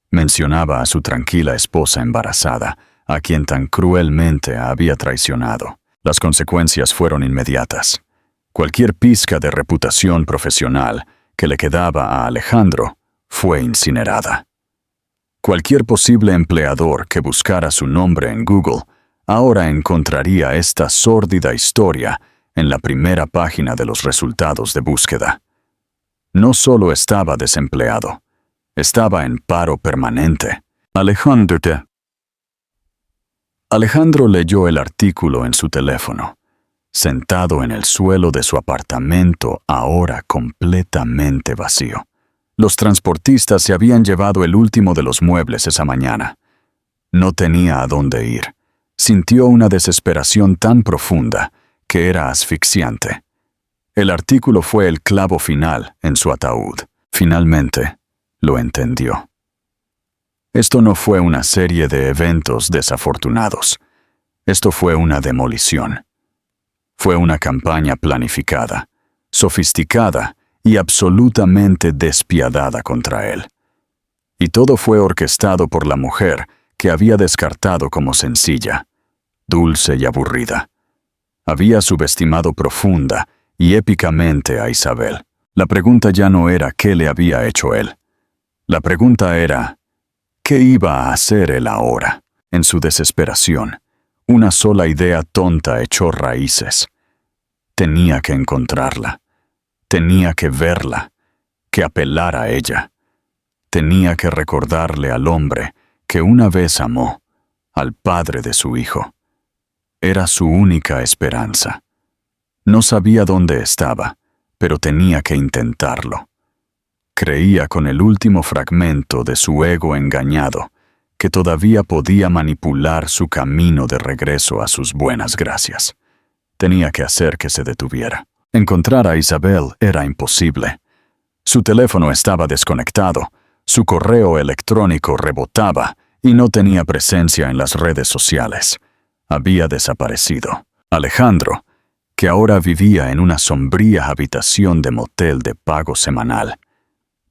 Mencionaba a su tranquila esposa embarazada, a quien tan cruelmente había traicionado. Las consecuencias fueron inmediatas. Cualquier pizca de reputación profesional que le quedaba a Alejandro fue incinerada. Cualquier posible empleador que buscara su nombre en Google ahora encontraría esta sórdida historia en la primera página de los resultados de búsqueda. No solo estaba desempleado, estaba en paro permanente. Alejandro leyó el artículo en su teléfono, sentado en el suelo de su apartamento, ahora completamente vacío. Los transportistas se habían llevado el último de los muebles esa mañana. No tenía a dónde ir. Sintió una desesperación tan profunda que era asfixiante. El artículo fue el clavo final en su ataúd. Finalmente, lo entendió. Esto no fue una serie de eventos desafortunados. Esto fue una demolición. Fue una campaña planificada, sofisticada y absolutamente despiadada contra él. Y todo fue orquestado por la mujer que había descartado como sencilla, dulce y aburrida. Había subestimado profunda y épicamente a Isabel. La pregunta ya no era qué le había hecho él. La pregunta era, ¿qué iba a hacer él ahora? En su desesperación, una sola idea tonta echó raíces. Tenía que encontrarla. Tenía que verla, que apelar a ella. Tenía que recordarle al hombre que una vez amó, al padre de su hijo. Era su única esperanza. No sabía dónde estaba, pero tenía que intentarlo. Creía con el último fragmento de su ego engañado que todavía podía manipular su camino de regreso a sus buenas gracias. Tenía que hacer que se detuviera. Encontrar a Isabel era imposible. Su teléfono estaba desconectado, su correo electrónico rebotaba y no tenía presencia en las redes sociales. Había desaparecido. Alejandro, que ahora vivía en una sombría habitación de motel de pago semanal,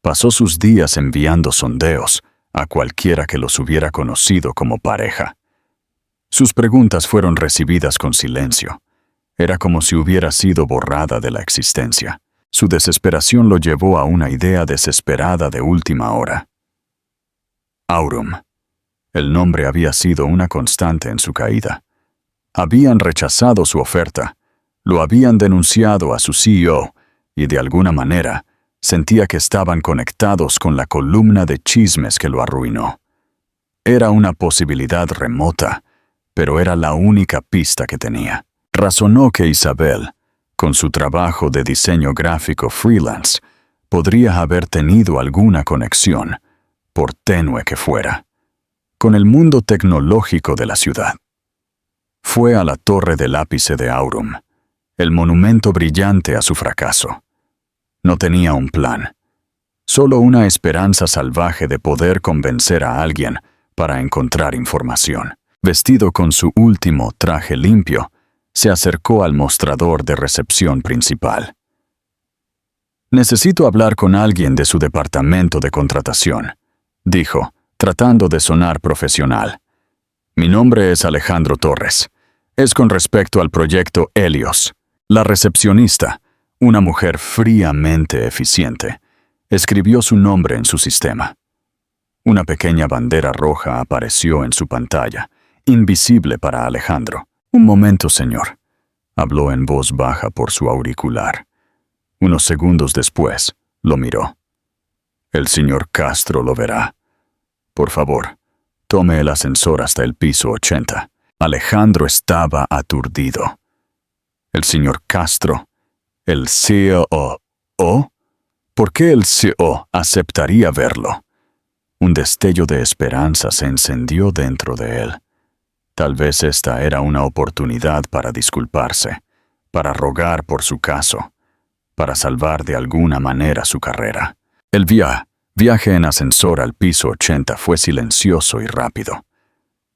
pasó sus días enviando sondeos a cualquiera que los hubiera conocido como pareja. Sus preguntas fueron recibidas con silencio. Era como si hubiera sido borrada de la existencia. Su desesperación lo llevó a una idea desesperada de última hora. Aurum. El nombre había sido una constante en su caída. Habían rechazado su oferta, lo habían denunciado a su CEO y de alguna manera sentía que estaban conectados con la columna de chismes que lo arruinó. Era una posibilidad remota, pero era la única pista que tenía. Razonó que Isabel, con su trabajo de diseño gráfico freelance, podría haber tenido alguna conexión, por tenue que fuera, con el mundo tecnológico de la ciudad. Fue a la torre del ápice de Aurum, el monumento brillante a su fracaso. No tenía un plan. Solo una esperanza salvaje de poder convencer a alguien para encontrar información. Vestido con su último traje limpio, se acercó al mostrador de recepción principal. «Necesito hablar con alguien de su departamento de contratación», dijo, tratando de sonar profesional. «Mi nombre es Alejandro Torres. Es con respecto al proyecto Helios». La recepcionista, una mujer fríamente eficiente, escribió su nombre en su sistema. Una pequeña bandera roja apareció en su pantalla, invisible para Alejandro. «Un momento, señor», habló en voz baja por su auricular. Unos segundos después, lo miró. «El señor Castro lo verá. Por favor, tome el ascensor hasta el piso 80. Alejandro estaba aturdido. ¿El señor Castro? ¿El CEO? ¿Por qué el CEO aceptaría verlo? Un destello de esperanza se encendió dentro de él. Tal vez esta era una oportunidad para disculparse, para rogar por su caso, para salvar de alguna manera su carrera. El viaje en ascensor al piso 80 fue silencioso y rápido.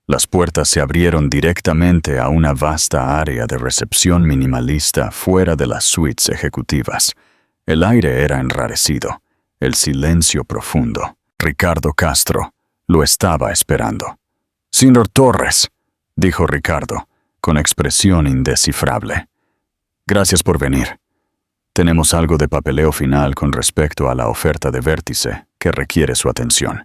Las puertas se abrieron directamente a una vasta área de recepción minimalista fuera de las suites ejecutivas. El aire era enrarecido, el silencio profundo. Ricardo Castro lo estaba esperando. «Señor Torres», dijo Ricardo, con expresión indescifrable. «Gracias por venir. Tenemos algo de papeleo final con respecto a la oferta de Vértice que requiere su atención.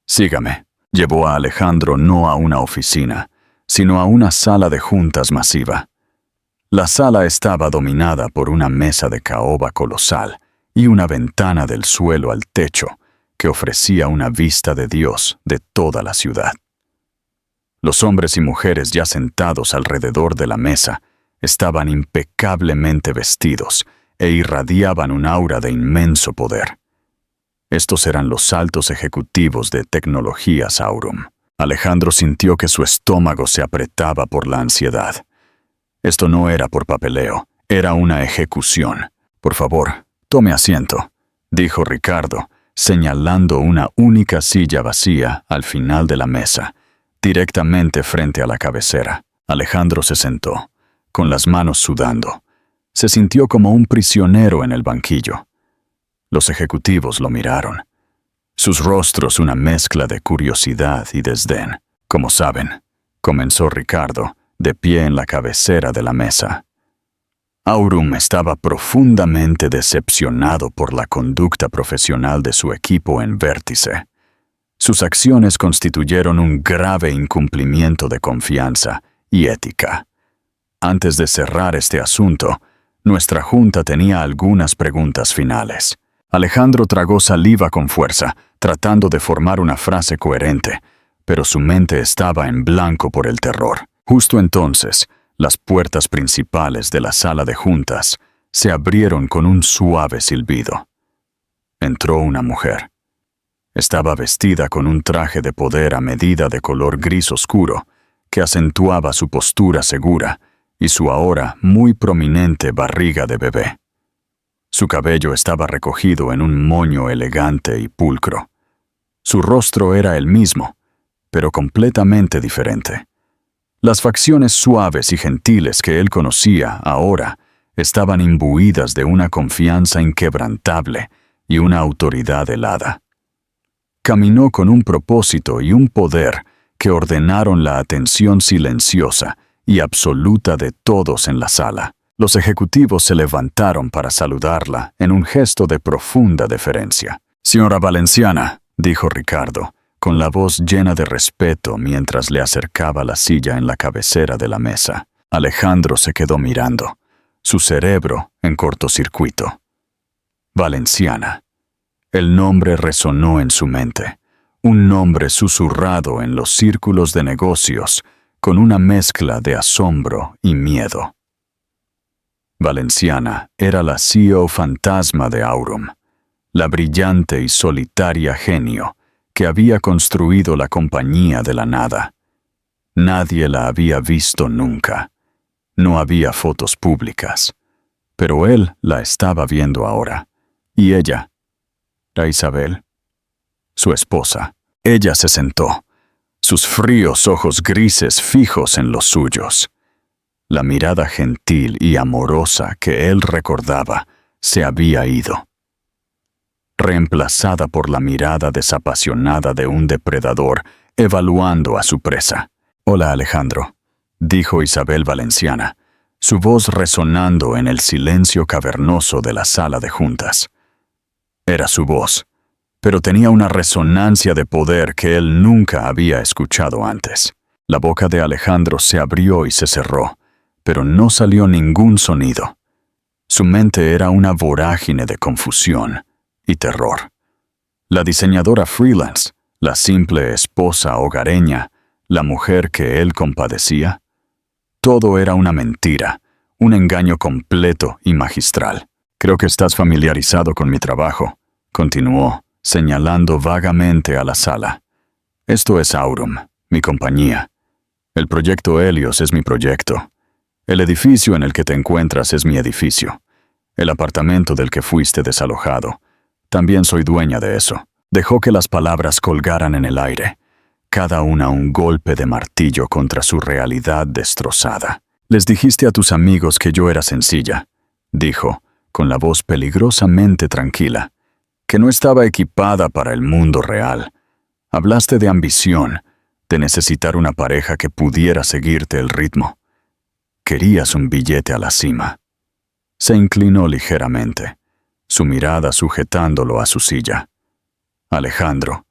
Sígame». Llevó a Alejandro no a una oficina, sino a una sala de juntas masiva. La sala estaba dominada por una mesa de caoba colosal y una ventana del suelo al techo que ofrecía una vista de Dios de toda la ciudad. Los hombres y mujeres ya sentados alrededor de la mesa estaban impecablemente vestidos e irradiaban un aura de inmenso poder. Estos eran los altos ejecutivos de Tecnologías Aurum. Alejandro sintió que su estómago se apretaba por la ansiedad. Esto no era por papeleo, era una ejecución. «Por favor, tome asiento», dijo Ricardo, señalando una única silla vacía al final de la mesa, directamente frente a la cabecera. Alejandro se sentó, con las manos sudando. Se sintió como un prisionero en el banquillo. Los ejecutivos lo miraron. Sus rostros una mezcla de curiosidad y desdén. «Como saben», comenzó Ricardo, de pie en la cabecera de la mesa. Aurum estaba profundamente decepcionado por la conducta profesional de su equipo en Vértice. Sus acciones constituyeron un grave incumplimiento de confianza y ética. Antes de cerrar este asunto, nuestra junta tenía algunas preguntas finales. Alejandro tragó saliva con fuerza, tratando de formar una frase coherente, pero su mente estaba en blanco por el terror. Justo entonces, las puertas principales de la sala de juntas se abrieron con un suave silbido. Entró una mujer. Estaba vestida con un traje de poder a medida de color gris oscuro, que acentuaba su postura segura y su ahora muy prominente barriga de bebé. Su cabello estaba recogido en un moño elegante y pulcro. Su rostro era el mismo, pero completamente diferente. Las facciones suaves y gentiles que él conocía ahora estaban imbuidas de una confianza inquebrantable y una autoridad helada. Caminó con un propósito y un poder que ordenaron la atención silenciosa y absoluta de todos en la sala. Los ejecutivos se levantaron para saludarla en un gesto de profunda deferencia. «Señora Valenciana», dijo Ricardo, con la voz llena de respeto mientras le acercaba la silla en la cabecera de la mesa. Alejandro se quedó mirando, su cerebro en cortocircuito. Valenciana. El nombre resonó en su mente, un nombre susurrado en los círculos de negocios con una mezcla de asombro y miedo. Valenciana era la CEO fantasma de Aurum, la brillante y solitaria genio que había construido la compañía de la nada. Nadie la había visto nunca. No había fotos públicas, pero él la estaba viendo ahora, y ella Era Isabel, su esposa. Ella se sentó, sus fríos ojos grises fijos en los suyos. La mirada gentil y amorosa que él recordaba se había ido, reemplazada por la mirada desapasionada de un depredador evaluando a su presa. «Hola, Alejandro», dijo Isabel Valenciana, su voz resonando en el silencio cavernoso de la sala de juntas. Era su voz, pero tenía una resonancia de poder que él nunca había escuchado antes. La boca de Alejandro se abrió y se cerró, pero no salió ningún sonido. Su mente era una vorágine de confusión y terror. La diseñadora freelance, la simple esposa hogareña, la mujer que él compadecía, todo era una mentira, un engaño completo y magistral. «Creo que estás familiarizado con mi trabajo», continuó, señalando vagamente a la sala. «Esto es Aurum, mi compañía. El proyecto Helios es mi proyecto. El edificio en el que te encuentras es mi edificio. El apartamento del que fuiste desalojado. También soy dueña de eso». Dejó que las palabras colgaran en el aire, cada una un golpe de martillo contra su realidad destrozada. «Les dijiste a tus amigos que yo era sencilla», dijo, con la voz peligrosamente tranquila, «que no estaba equipada para el mundo real. Hablaste de ambición, de necesitar una pareja que pudiera seguirte el ritmo. Querías un billete a la cima». Se inclinó ligeramente, su mirada sujetándolo a su silla. «Alejandro,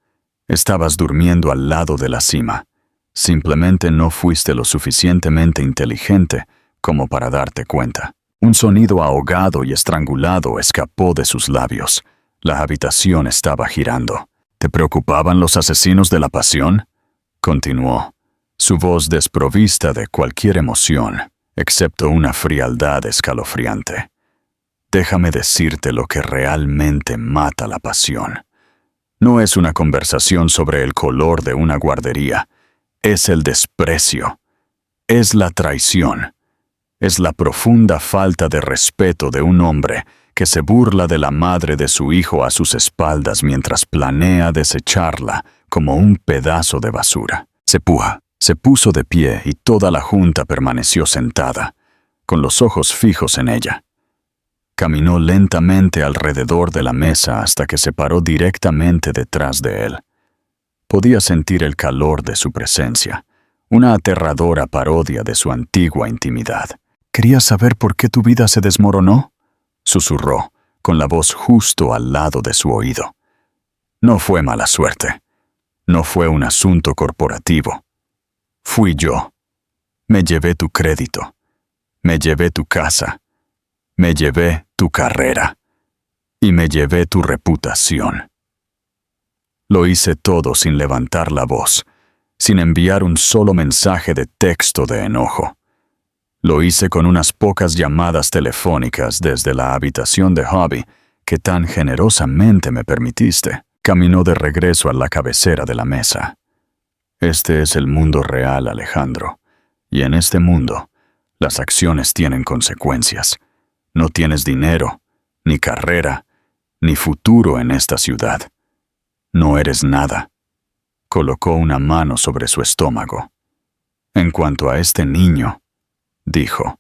estabas durmiendo al lado de la cima. Simplemente no fuiste lo suficientemente inteligente como para darte cuenta». Un sonido ahogado y estrangulado escapó de sus labios. La habitación estaba girando. «¿Te preocupaban los asesinos de la pasión?», continuó, su voz desprovista de cualquier emoción, excepto una frialdad escalofriante. «Déjame decirte lo que realmente mata la pasión. No es una conversación sobre el color de una guardería. Es el desprecio. Es la traición. Es la profunda falta de respeto de un hombre que se burla de la madre de su hijo a sus espaldas mientras planea desecharla como un pedazo de basura». Se puso de pie y toda la junta permaneció sentada, con los ojos fijos en ella. Caminó lentamente alrededor de la mesa hasta que se paró directamente detrás de él. Podía sentir el calor de su presencia, una aterradora parodia de su antigua intimidad. «¿Querías saber por qué tu vida se desmoronó?», susurró, con la voz justo al lado de su oído. «No fue mala suerte. No fue un asunto corporativo. Fui yo. Me llevé tu crédito. Me llevé tu casa. Me llevé tu carrera. Y me llevé tu reputación. Lo hice todo sin levantar la voz, sin enviar un solo mensaje de texto de enojo. Lo hice con unas pocas llamadas telefónicas desde la habitación de hobby que tan generosamente me permitiste». Caminó de regreso a la cabecera de la mesa. «Este es el mundo real, Alejandro. Y en este mundo, las acciones tienen consecuencias. No tienes dinero, ni carrera, ni futuro en esta ciudad. No eres nada». Colocó una mano sobre su estómago. «En cuanto a este niño», dijo,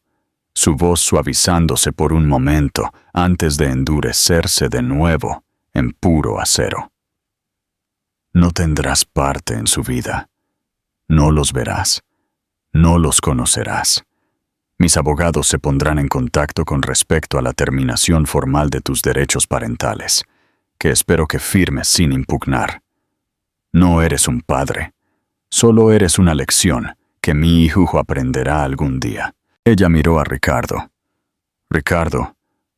su voz suavizándose por un momento antes de endurecerse de nuevo en puro acero. «No tendrás parte en su vida. No los verás. No los conocerás. Mis abogados se pondrán en contacto con respecto a la terminación formal de tus derechos parentales, que espero que firmes sin impugnar. No eres un padre. Solo eres una lección que mi hijo aprenderá algún día». Ella miró a Ricardo. «Ricardo,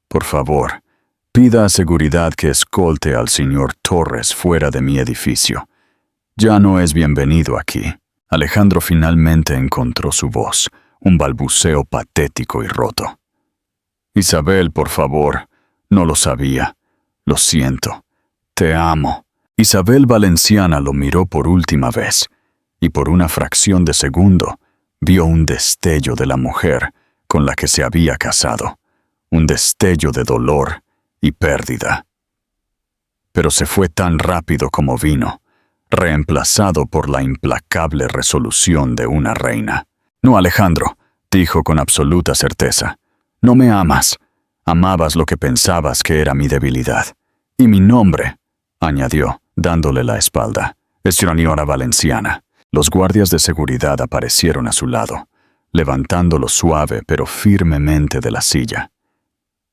por favor, pida a seguridad que escolte al señor Torres fuera de mi edificio. Ya no es bienvenido aquí». Alejandro finalmente encontró su voz, un balbuceo patético y roto. «Isabel, por favor, no lo sabía. Lo siento. Te amo». Isabel Valenciana lo miró por última vez, y por una fracción de segundo vio un destello de la mujer con la que se había casado, un destello de dolor y pérdida. pero se fue tan rápido como vino, reemplazado por la implacable resolución de una reina. «No, Alejandro», dijo con absoluta certeza. «No me amas. Amabas lo que pensabas que era mi debilidad. Y mi nombre», añadió, dándole la espalda, «es Señora Valenciana». Los guardias de seguridad aparecieron a su lado, levantándolo suave pero firmemente de la silla.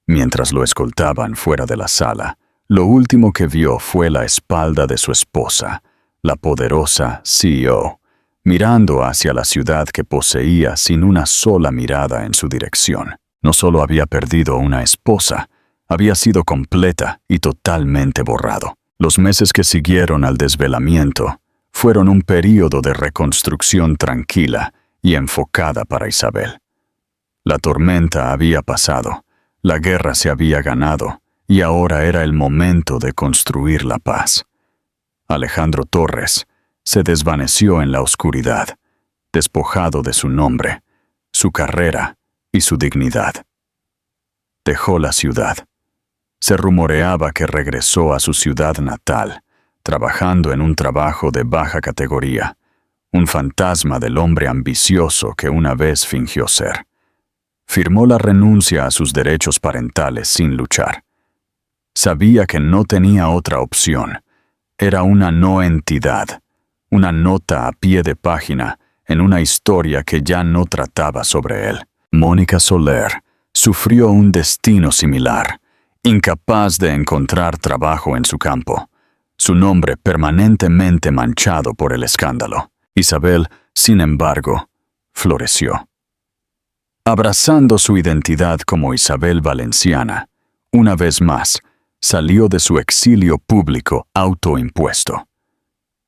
Mientras lo escoltaban fuera de la sala, lo último que vio fue la espalda de su esposa, la poderosa CEO, mirando hacia la ciudad que poseía sin una sola mirada en su dirección. No solo había perdido una esposa, había sido completa y totalmente borrado. Los meses que siguieron al desvelamiento fueron un período de reconstrucción tranquila y enfocada para Isabel. La tormenta había pasado, la guerra se había ganado, y ahora era el momento de construir la paz. Alejandro Torres se desvaneció en la oscuridad, despojado de su nombre, su carrera y su dignidad. Dejó la ciudad. Se rumoreaba que regresó a su ciudad natal, trabajando en un trabajo de baja categoría, un fantasma del hombre ambicioso que una vez fingió ser. Firmó la renuncia a sus derechos parentales sin luchar. Sabía que no tenía otra opción. Era una no entidad, una nota a pie de página en una historia que ya no trataba sobre él. Mónica Soler sufrió un destino similar, incapaz de encontrar trabajo en su campo, su nombre permanentemente manchado por el escándalo. Isabel, sin embargo, floreció. Abrazando su identidad como Isabel Valenciana, una vez más, salió de su exilio público autoimpuesto.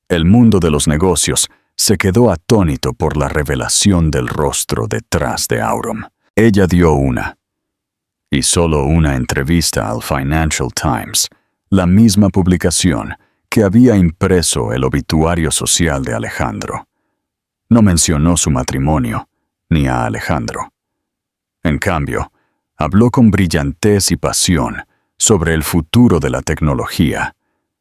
El mundo de los negocios se quedó atónito por la revelación del rostro detrás de Aurum. Ella dio una, y solo una entrevista al Financial Times, la misma publicación que había impreso el obituario social de Alejandro. No mencionó su matrimonio, ni a Alejandro. En cambio, habló con brillantez y pasión sobre el futuro de la tecnología,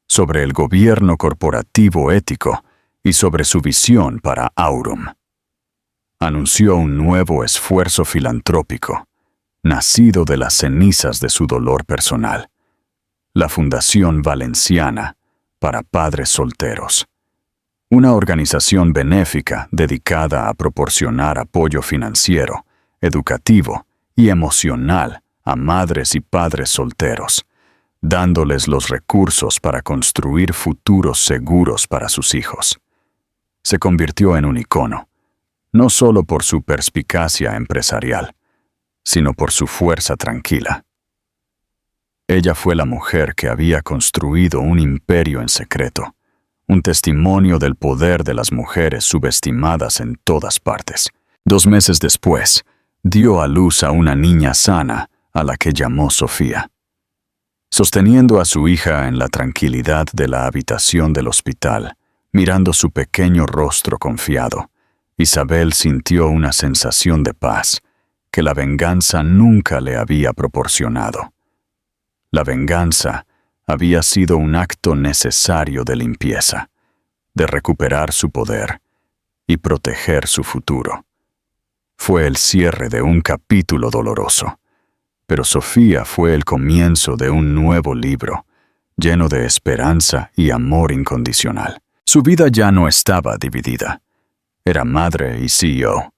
sobre el gobierno corporativo ético y sobre su visión para Aurum. Anunció un nuevo esfuerzo filantrópico, nacido de las cenizas de su dolor personal, la Fundación Valenciana para Padres Solteros, una organización benéfica dedicada a proporcionar apoyo financiero, educativo y emocional a madres y padres solteros, dándoles los recursos para construir futuros seguros para sus hijos. Se convirtió en un icono, no solo por su perspicacia empresarial, sino por su fuerza tranquila. Ella fue la mujer que había construido un imperio en secreto, un testimonio del poder de las mujeres subestimadas en todas partes. 2 meses después, dio a luz a una niña sana a la que llamó Sofía. Sosteniendo a su hija en la tranquilidad de la habitación del hospital, mirando su pequeño rostro confiado, Isabel sintió una sensación de paz que la venganza nunca le había proporcionado. La venganza había sido un acto necesario de limpieza, de recuperar su poder y proteger su futuro. Fue el cierre de un capítulo doloroso, pero Sofía fue el comienzo de un nuevo libro, lleno de esperanza y amor incondicional. Su vida ya no estaba dividida. Era madre y CEO.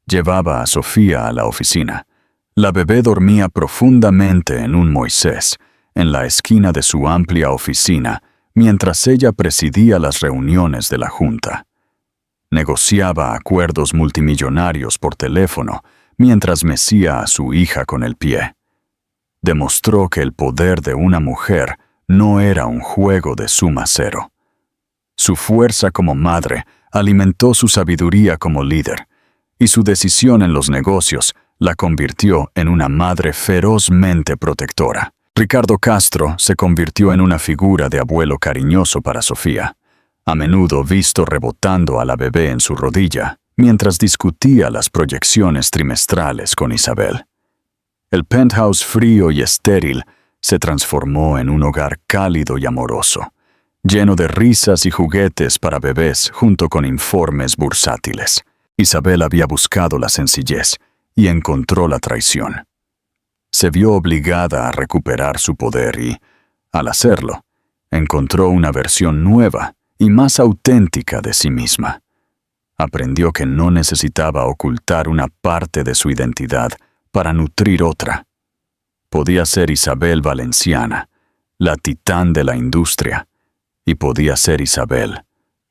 Llevaba a Sofía a la oficina. La bebé dormía profundamente en un Moisés, en la esquina de su amplia oficina, mientras ella presidía las reuniones de la junta. Negociaba acuerdos multimillonarios por teléfono, mientras mecía a su hija con el pie. Demostró que el poder de una mujer no era un juego de suma cero. Su fuerza como madre alimentó su sabiduría como líder, y su decisión en los negocios la convirtió en una madre ferozmente protectora. Ricardo Castro se convirtió en una figura de abuelo cariñoso para Sofía, a menudo visto rebotando a la bebé en su rodilla, mientras discutía las proyecciones trimestrales con Isabel. El penthouse frío y estéril se transformó en un hogar cálido y amoroso, lleno de risas y juguetes para bebés junto con informes bursátiles. Isabel había buscado la sencillez y encontró la traición. Se vio obligada a recuperar su poder y, al hacerlo, encontró una versión nueva y más auténtica de sí misma. Aprendió que no necesitaba ocultar una parte de su identidad para nutrir otra. Podía ser Isabel Valenciana, la titán de la industria, y podía ser Isabel,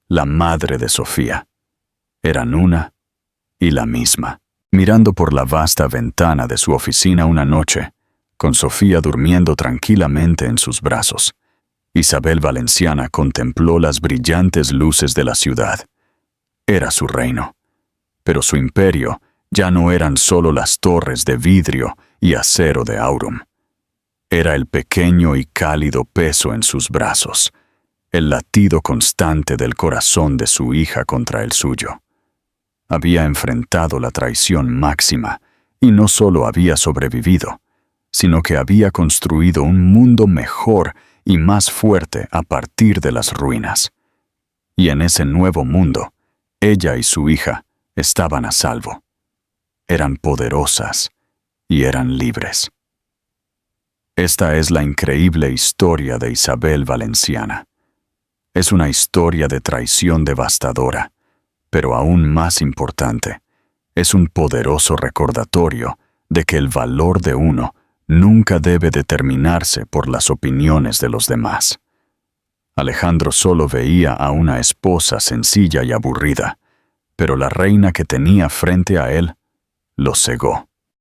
la madre de Sofía. Eran una y la misma. Mirando por la vasta ventana de su oficina una noche, con Sofía durmiendo tranquilamente en sus brazos, Isabel Valenciana contempló las brillantes luces de la ciudad. Era su reino, pero su imperio ya no eran solo las torres de vidrio y acero de Aurum. Era el pequeño y cálido peso en sus brazos, el latido constante del corazón de su hija contra el suyo. Había enfrentado la traición máxima y no solo había sobrevivido, sino que había construido un mundo mejor y más fuerte a partir de las ruinas. Y en ese nuevo mundo, ella y su hija estaban a salvo. Eran poderosas y eran libres. Esta es la increíble historia de Isabel Valenciana. Es una historia de traición devastadora, pero aún más importante, es un poderoso recordatorio de que el valor de uno nunca debe determinarse por las opiniones de los demás. Alejandro solo veía a una esposa sencilla y aburrida, pero la reina que tenía frente a él lo cegó.